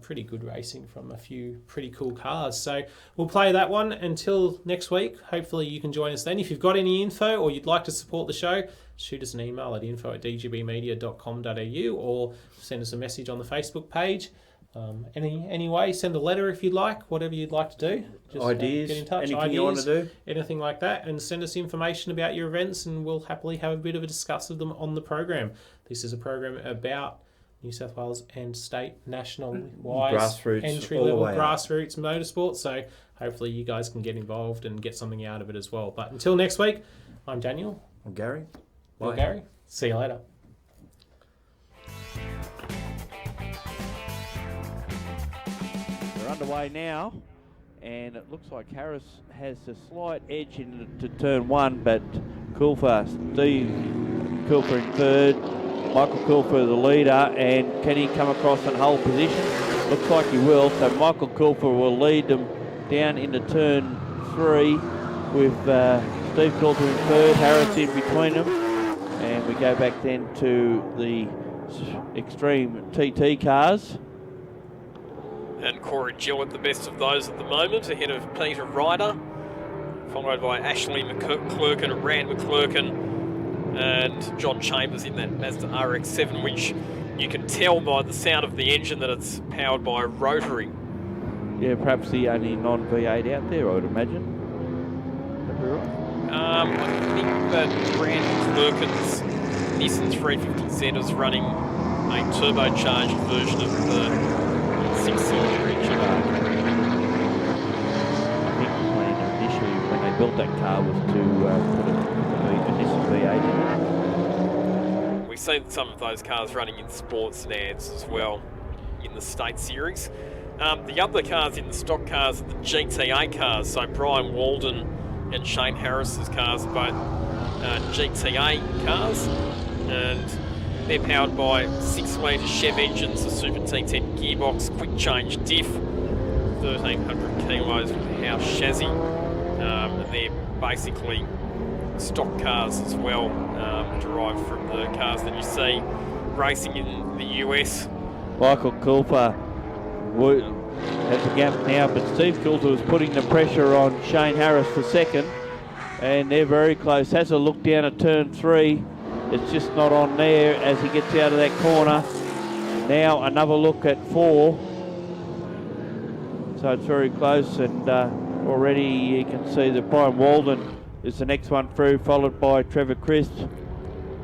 Pretty good racing from a few pretty cool cars. So we'll play that one until next week. Hopefully you can join us then. If you've got any info or you'd like to support the show, shoot us an email at info@dgbmedia.com.au or send us a message on the Facebook page. Anyway, send a letter if you'd like, whatever you'd like to do. Just Ideas, get in touch. anything you want to do. Anything like that, and send us information about your events, and we'll happily have a bit of a discuss of them on the program. This is a program about New South Wales and state, national-wise, Grassroots, entry-level all the way up. grassroots motorsport. So hopefully you guys can get involved and get something out of it as well. But until next week, I'm Daniel. I'm Gary. You're Bye. Gary. See you later. They're underway now, and it looks like Harris has a slight edge into turn one, but Coulfer, Steve Coulfer in third, Michael Coulfer the leader, and can he come across and hold position? Looks like he will, so Michael Coulfer will lead them down into turn three with Steve Coulter in third, Harris in between them, and we go back then to the Extreme TT cars. And Corey Gillett, the best of those at the moment, ahead of Peter Ryder, followed by Ashley McClurkin, Rand McClurkin, and John Chambers in that Mazda RX-7, which you can tell by the sound of the engine that it's powered by a rotary. Yeah, perhaps the only non-V8 out there, I would imagine. That'd be right. I think that Rand McClurkin's Nissan 350Z is running a turbocharged version of the 6-cylinder engine. I think the plan initially when they built that car was to put a Nissan V8 in it. We've seen some of those cars running in sports nads as well in the state series. The other cars in the stock cars are the GTA cars, so Brian Walden and Shane Harris's cars are both GTA cars, and they're powered by 6-litre Chev engines, a Super T10 gearbox, quick change diff, 1,300 kilos with a house chassis, and they're basically stock cars as well, derived from the cars that you see racing in the US. Michael Coulter has a gap now, but Steve Coulter was putting the pressure on Shane Harris for second, and they're very close. Has a look down at turn three. It's just not on there as he gets out of that corner. Now another look at four. So it's very close, and already you can see that Brian Walden is the next one through, followed by Trevor Crisp,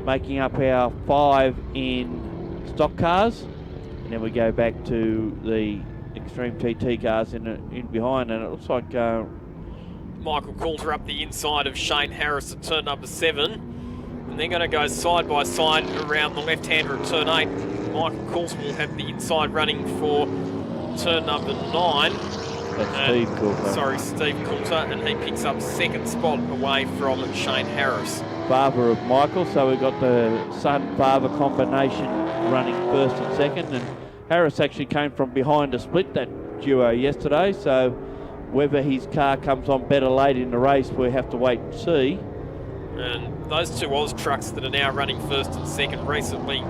making up our 5 in stock cars. And then we go back to the Extreme TT cars in behind, and it looks like Michael Coulter up the inside of Shane Harris at turn number 7. And they're going to go side by side around the left-hander at turn 8. Michael Coulter will have the inside running for turn number 9. That's Steve Coulter. Sorry, Steve Coulter, and he picks up second spot away from Shane Harris. Father of Michael, so we've got the son-father combination running first and second, and Harris actually came from behind to split that duo yesterday, so whether his car comes on better late in the race, we have to wait and see. And those two Oz trucks that are now running first and second recently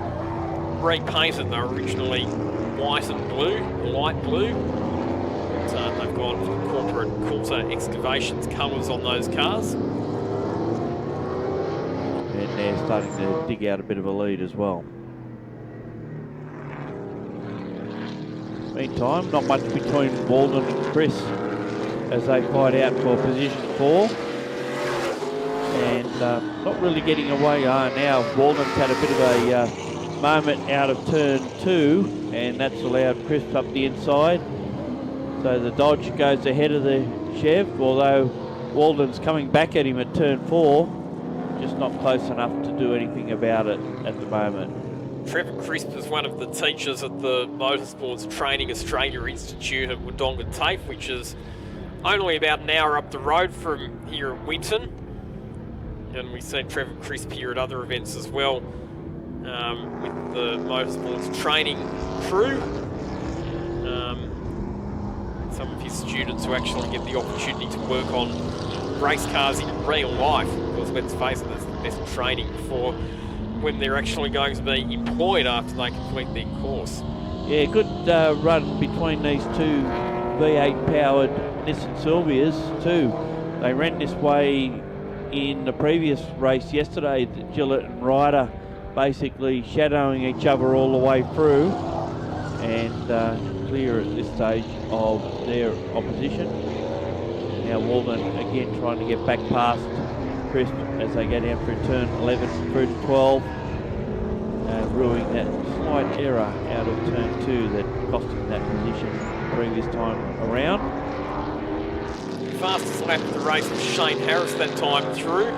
repainted. They were originally white and blue, light blue. But, they've gone for the corporate Coulter Excavations colours on those cars. And they're starting to dig out a bit of a lead as well. Meantime, not much between Walden and Chris as they fight out for position 4. And not really getting away. Now Walden's had a bit of a moment out of turn 2, and that's allowed Chris up the inside. So the Dodge goes ahead of the Chev, although Walden's coming back at him at turn 4, just not close enough to do anything about it at the moment. Trevor Crisp is one of the teachers at the Motorsports Training Australia Institute at Wodonga TAFE, which is only about an hour up the road from here in Winton. And we've seen Trevor Crisp here at other events as well, with the Motorsports training crew. Some of his students who actually get the opportunity to work on race cars in real life, because let's face it, that's the best training for when they're actually going to be employed after they complete their course. Yeah, good run between these two V8 powered Nissan Silvias too. They ran this way in the previous race yesterday, Gillett and Ryder basically shadowing each other all the way through, and clear at this stage of their opposition. Now Walden again trying to get back past Crisp as they go down through turn 11 through to 12, ruining that slight error out of turn 2 that cost him that position previous time around. Fastest lap of the race was Shane Harris that time through.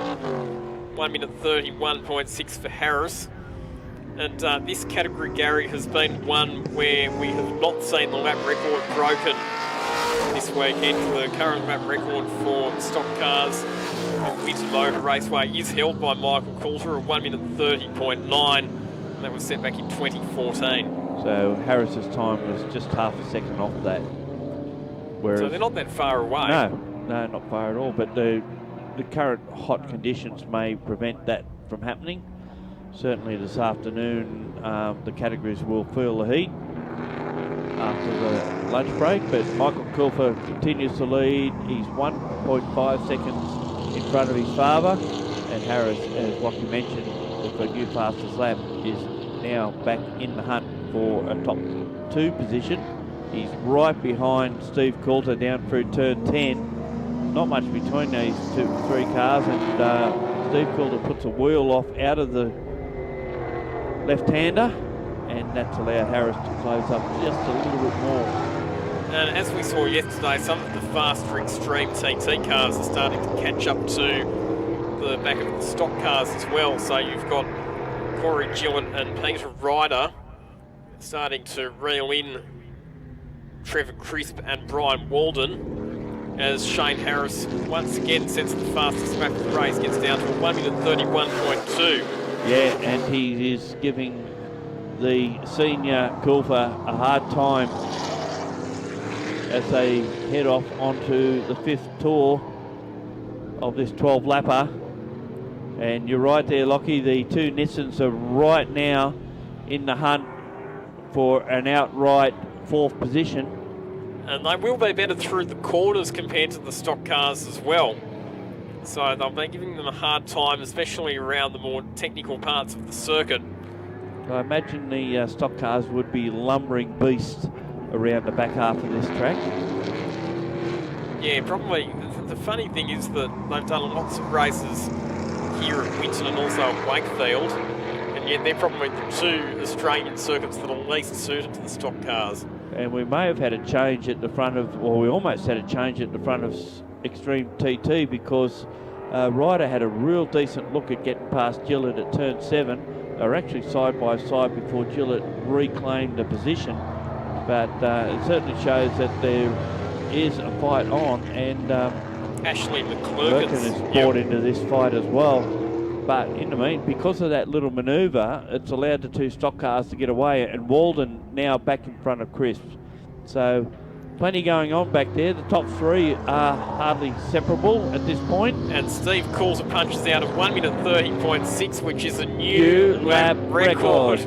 1 minute 31.6 for Harris. And this category, Gary, has been one where we have not seen the lap record broken this weekend. The current lap record for stock cars at Winton Motor Raceway is held by Michael Coulter at 1 minute 30.9. And that was set back in 2014. So Harris's time was just half a second off that. Whereas So they're not that far away. No, not far at all. But the current hot conditions may prevent that from happening. Certainly this afternoon, the categories will feel the heat after the lunch break. But Michael Coulter continues to lead. He's 1.5 seconds in front of his father. And Harris, as Lockie mentioned, with a new fastest lap, is now back in the hunt for a top 2 position. He's right behind Steve Coulter down through turn 10. Not much between these 3 cars, and Steve Coulter puts a wheel off out of the left-hander, and that's allowed Harris to close up just a little bit more. And as we saw yesterday, some of the faster extreme TT cars are starting to catch up to the back of the stock cars as well. So you've got Corey Gillett and Peter Ryder starting to reel in Trevor Crisp and Brian Walden, as Shane Harris once again sets the fastest lap of the race, gets down to a 1 minute 31.2. Yeah, and he is giving the senior Coulter a hard time as they head off onto the 5th tour of this 12-lapper. And you're right there, Lockie, the 2 Nissans are right now in the hunt for an outright 4th position. And they will be better through the corners compared to the stock cars as well. So they'll be giving them a hard time, especially around the more technical parts of the circuit. I imagine the stock cars would be lumbering beasts around the back half of this track. Yeah, probably. The funny thing is that they've done lots of races here at Winton and also at Wakefield, and yet they're probably the 2 Australian circuits that are least suited to the stock cars. And we may have had a change at the front of, or we almost had a change at the front of Extreme TT, because Ryder had a real decent look at getting past Gillett at turn 7. They were actually side by side before Gillett reclaimed the position. But it certainly shows that there is a fight on, and Ashley McClurkin is brought into this fight as well. But in the mean, because of that little manoeuvre, it's allowed the 2 stock cars to get away, and Walden now back in front of Crisp. So plenty going on back there. The top 3 are hardly separable at this point. And Steve Coulter punches out at 1 minute 30.6, which is a new lap record.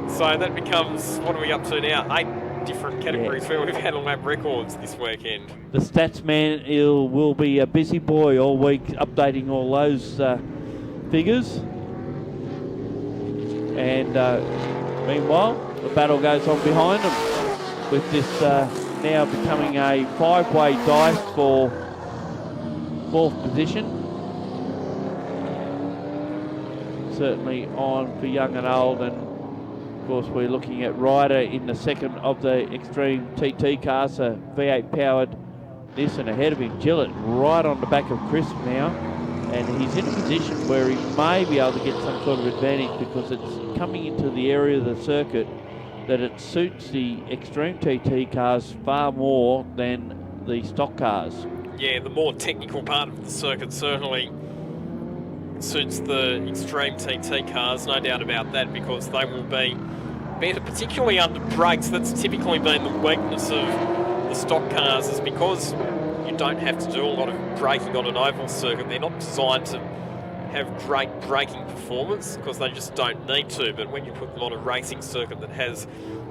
So that becomes, what are we up to now? 8 different categories where we've had lap records this weekend. The stats man will be a busy boy all week updating all those figures. And meanwhile, the battle goes on behind them, with this now becoming a 5-way dice for 4th position. Certainly on for young and old, and of course we're looking at Ryder in the 2nd of the Extreme TT cars, a V8 powered Nissan ahead of him. Gillett right on the back of Crisp now. And he's in a position where he may be able to get some sort of advantage because it's coming into the area of the circuit that it suits the Extreme TT cars far more than the stock cars. Yeah, the more technical part of the circuit certainly suits the Extreme TT cars, no doubt about that, because they will be better, particularly under brakes. That's typically been the weakness of the stock cars, is because you don't have to do a lot of braking on an oval circuit. They're not designed to have great braking performance because they just don't need to, but when you put them on a racing circuit that has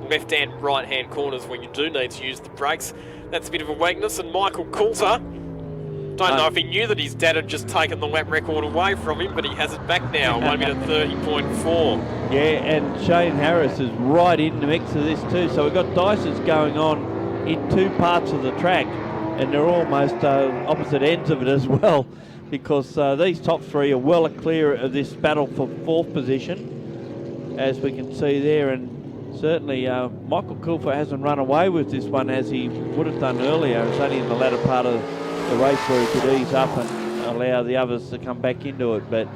left and right hand corners where you do need to use the brakes, that's a bit of a weakness. And Michael Coulter, don't know if he knew that his dad had just taken the lap record away from him, but he has it back now, 1 minute 30.4. Yeah, and Shane Harris is right in the mix of this too. So we've got dices going on in two parts of the track, and they're almost opposite ends of it as well, because these top three are well clear of this battle for fourth position, as we can see there. And certainly Michael Coulter hasn't run away with this one as he would have done earlier. It's only in the latter part of the race where he could ease up and allow the others to come back into it. But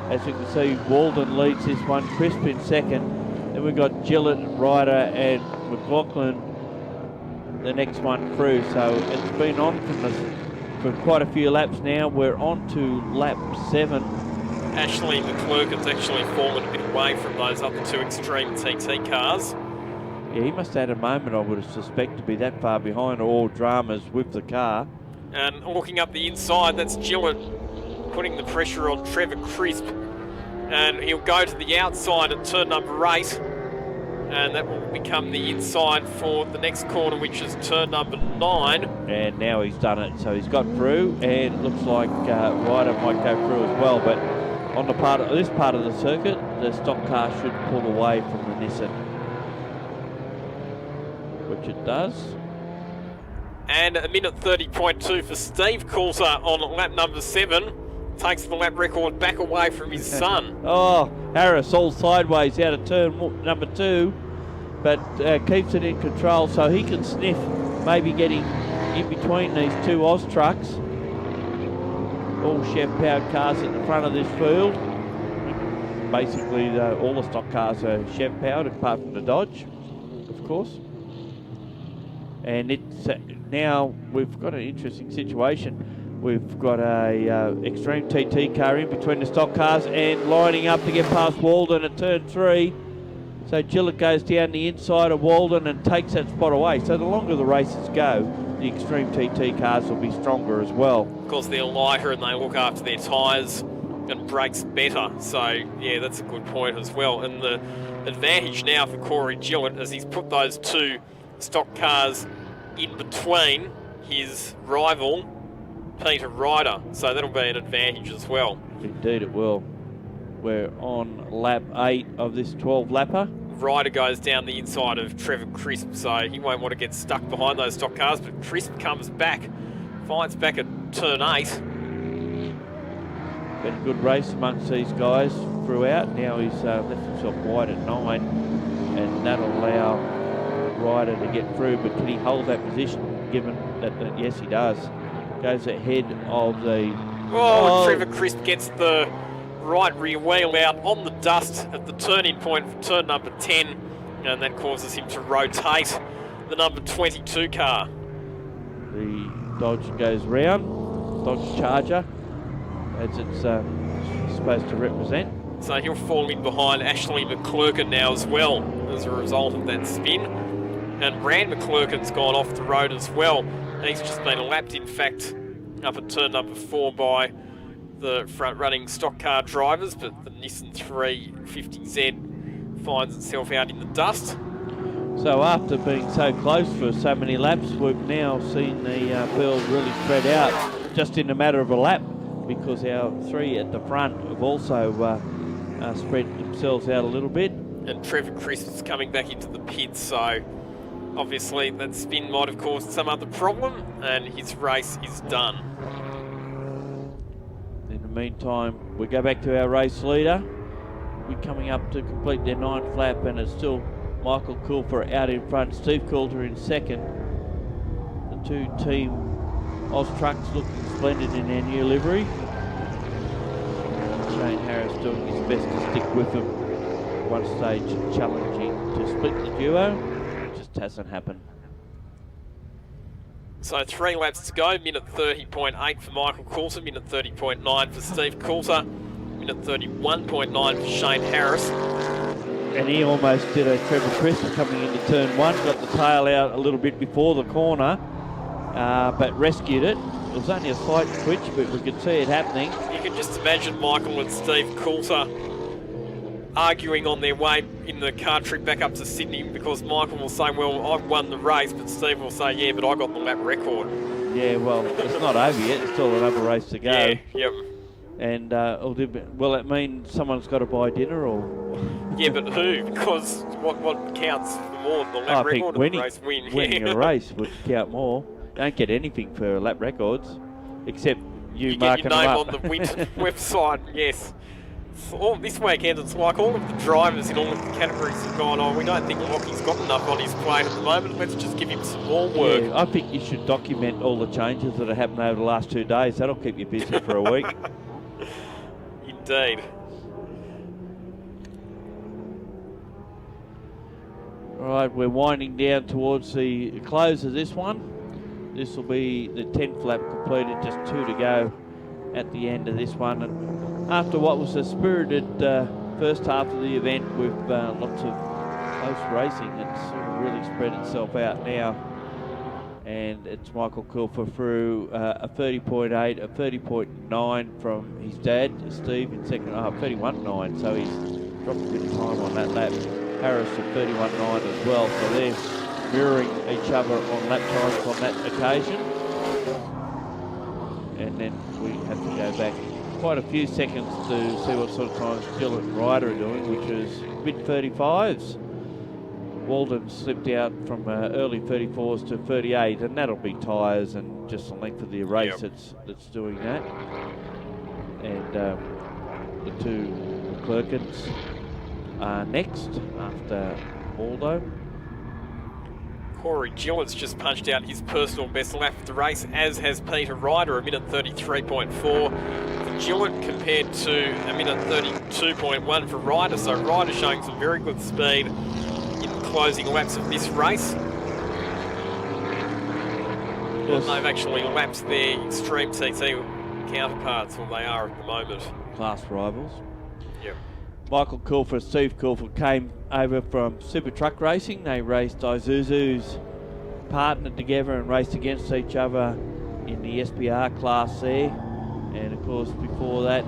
as you can see, Walden leads this one, Crisp in second. Then we've got Gillett, Ryder and McLaughlin the next one through. So it's been on for quite a few laps now. We're on to lap 7. Ashley McClurkin's actually fallen a bit away from those other two Extreme TT cars. Yeah, he must have had a moment, I would suspect, to be that far behind, or all dramas with the car. And looking up the inside, that's Gillett putting the pressure on Trevor Crisp. And he'll go to the outside at turn number 8. And that will become the inside for the next corner, which is turn number 9. And now he's done it. So he's got through, and it looks like Ryder might go through as well. But on the part of this part of the circuit, the stock car should pull away from the Nissan, which it does. And a minute 30.2 for Steve Coulter on lap number 7. Takes the lap record back away from his son. Oh, Harris all sideways out of turn number 2, but keeps it in control so he can sniff maybe getting in between these two Oz trucks. All Chev-powered cars at the front of this field. Basically, all the stock cars are Chev-powered apart from the Dodge, of course. And it's now we've got an interesting situation. We've got a Extreme TT car in between the stock cars and lining up to get past Walden at turn 3. So Gillett goes down the inside of Walden and takes that spot away. So the longer the races go, the Extreme TT cars will be stronger as well. Of course, they're lighter and they look after their tyres and brakes better. So, yeah, that's a good point as well. And the advantage now for Corey Gillett as he's put those two stock cars in between his rival, Peter Ryder. So that'll be an advantage as well. Indeed it will. We're on lap 8 of this 12-lapper. Ryder goes down the inside of Trevor Crisp, so he won't want to get stuck behind those stock cars, but Crisp comes back, fights back at turn 8. Been a good race amongst these guys throughout. Now he's left himself wide at 9, and that'll allow Ryder to get through, but can he hold that position given that yes he does. Goes ahead of the... Oh, Trevor Crisp gets the right rear wheel out on the dust at the turning point for turn number 10, and that causes him to rotate the number 22 car. The Dodge goes round, Dodge Charger, as it's supposed to represent. So he'll fall in behind Ashley McClurkin now as well as a result of that spin. And Brand McClurkin's gone off the road as well. He's just been lapped, in fact, up at turn number 4 by the front-running stock car drivers, but the Nissan 350Z finds itself out in the dust. So after being so close for so many laps, we've now seen the field really spread out just in a matter of a lap, because our 3 at the front have also spread themselves out a little bit. And Trevor Crisp's coming back into the pits, so obviously that spin might have caused some other problem, and his race is done. In the meantime, we go back to our race leader. We're coming up to complete their 9th lap, and it's still Michael Coulter out in front, Steve Coulter in second. The two Team Oz trucks looking splendid in their new livery. Shane Harris doing his best to stick with him. One stage challenging to split the duo. It just hasn't happened. So 3 laps to go, minute 30.8 for Michael Coulter, minute 30.9 for Steve Coulter, minute 31.9 for Shane Harris. And he almost did a Trevor Crisp coming into turn 1, got the tail out a little bit before the corner, but rescued it. It was only a slight twitch, but we could see it happening. You can just imagine Michael and Steve Coulter arguing on their way in the car trip back up to Sydney, because Michael will say, well, I've won the race, but Steve will say, yeah, but I got the lap record. Yeah, well, it's not over yet. There's still another race to go. Yeah, yep. And will it mean someone's got to buy dinner, or? Yeah, but who? Because what counts more, the lap record or the race win? Winning a race would count more. You don't get anything for lap records, except you marking get your name them up. on the Winton website, yes. So this weekend, it's like all of the drivers in all of the categories have gone, oh, we don't think Lockie's got enough on his plate at the moment, let's just give him some more work. Yeah, I think you should document all the changes that have happened over the last 2 days. That'll keep you busy for a week. Indeed. All right, we're winding down towards the close of this one. This will be the 10th lap completed, just 2 to go at the end of this one. And after what was a spirited first half of the event with lots of close racing, it's sort of really spread itself out now. And it's Michael Coulter through a 30.8, a 30.9 from his dad, Steve, in second half, 31.9. So he's dropped a bit of time on that lap. Harris at 31.9 as well. So they're mirroring each other on lap times on that occasion. And then we have to go back quite a few seconds to see what sort of times Gillett and Ryder are doing, which is mid-35s. Walden slipped out from early 34s to 38, and that'll be tyres and just the length of the race that's doing that. And the two McClurkins are next after Waldo. Corey Gillett's just punched out his personal best lap of the race, as has Peter Ryder, a minute 33.4 for Gillett compared to a minute 32.1 for Ryder. So Ryder showing some very good speed in the closing laps of this race. And they've actually lapsed their Extreme TT counterparts, or they are at the moment. Class rivals. Yep. Michael Coulter, Steve Coulter came over from Super Truck Racing. They raced Isuzu's, partnered together and raced against each other in the SPR class there. And of course, before that,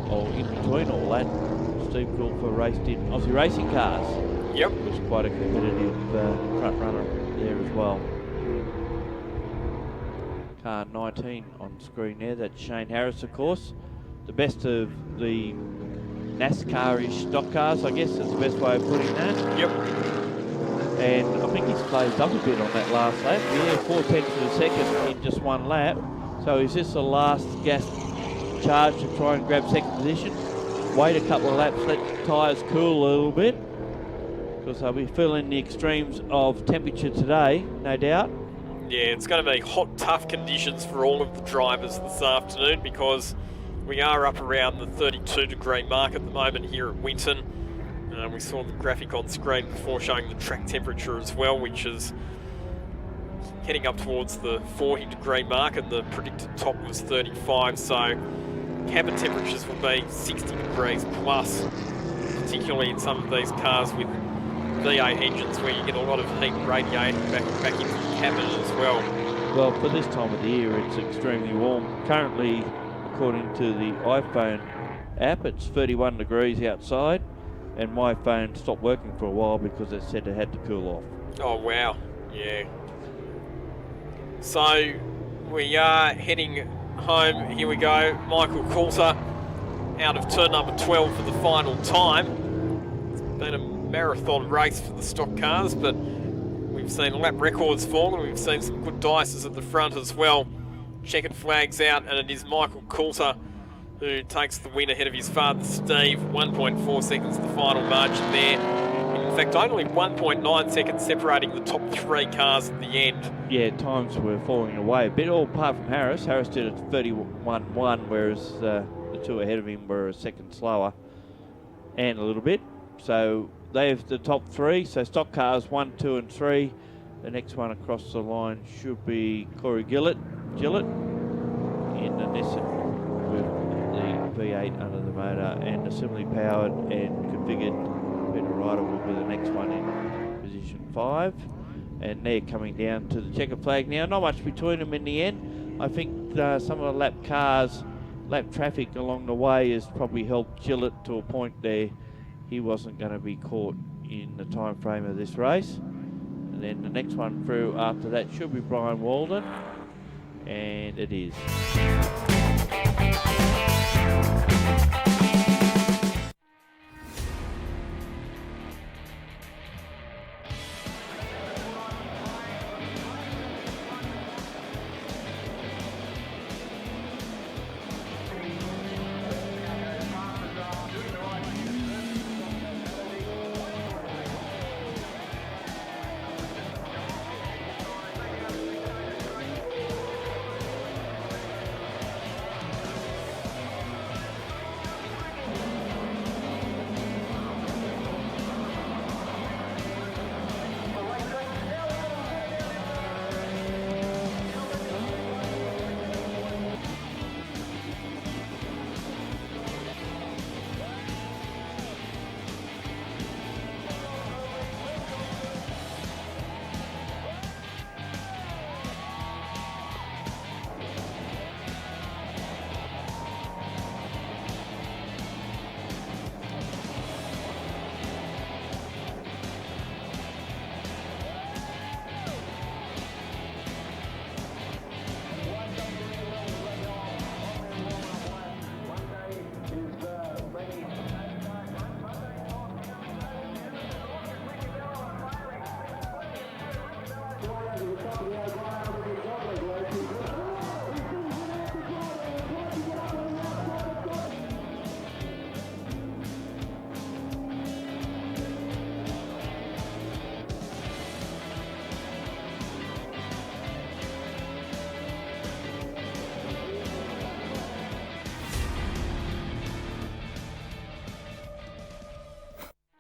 or in between all that, Steve Coulter raced in Aussie Racing Cars. Yep. Was quite a competitive front runner there as well. Car 19 on screen there. That's Shane Harris, of course. The best of the NASCAR-ish stock cars, I guess is the best way of putting that. Yep. And I think he's closed up a bit on that last lap. Yeah, 4/10 of a second in just one lap. So is this the last gas charge to try and grab second position? Wait a couple of laps, let the tyres cool a little bit, because they'll be feeling the extremes of temperature today, no doubt. Yeah, it's going to be hot, tough conditions for all of the drivers this afternoon, because we are up around the 32-degree mark at the moment here at Winton. We saw the graphic on screen before showing the track temperature as well, which is heading up towards the 40-degree mark, and the predicted top was 35. So cabin temperatures will be 60 degrees plus, particularly in some of these cars with V8 engines, where you get a lot of heat radiating back into the cabin as well. Well, for this time of the year, it's extremely warm. Currently, according to the iPhone app, it's 31 degrees outside, and my phone stopped working for a while because it said it had to cool off. Oh, wow. Yeah. So we are heading home. Here we go. Michael Coulter out of turn number 12 for the final time. It's been a marathon race for the stock cars, but we've seen lap records fall, and we've seen some good dices at the front as well. Checkered flags out, and it is Michael Coulter who takes the win ahead of his father Steve. 1.4 seconds the final margin there in In fact, only 1.9 seconds separating the top 3 cars at the end. Yeah, times were falling away a bit, all apart from Harris. Harris did a 31.1, whereas the 2 ahead of him were a second slower and a little bit. So they have the top 3. So stock cars 1, 2 and 3. The next one across the line should be Corey Gillett in the Nissan with the V8 under the motor and a similarly powered and configured. Peter Ryder will be the next one in position 5. And they're coming down to the checker flag now. Not much between them in the end. I think some of the lap traffic along the way has probably helped Gillett to a point there he wasn't going to be caught in the time frame of this race. And then the next one through after that should be Brian Walden, and it is.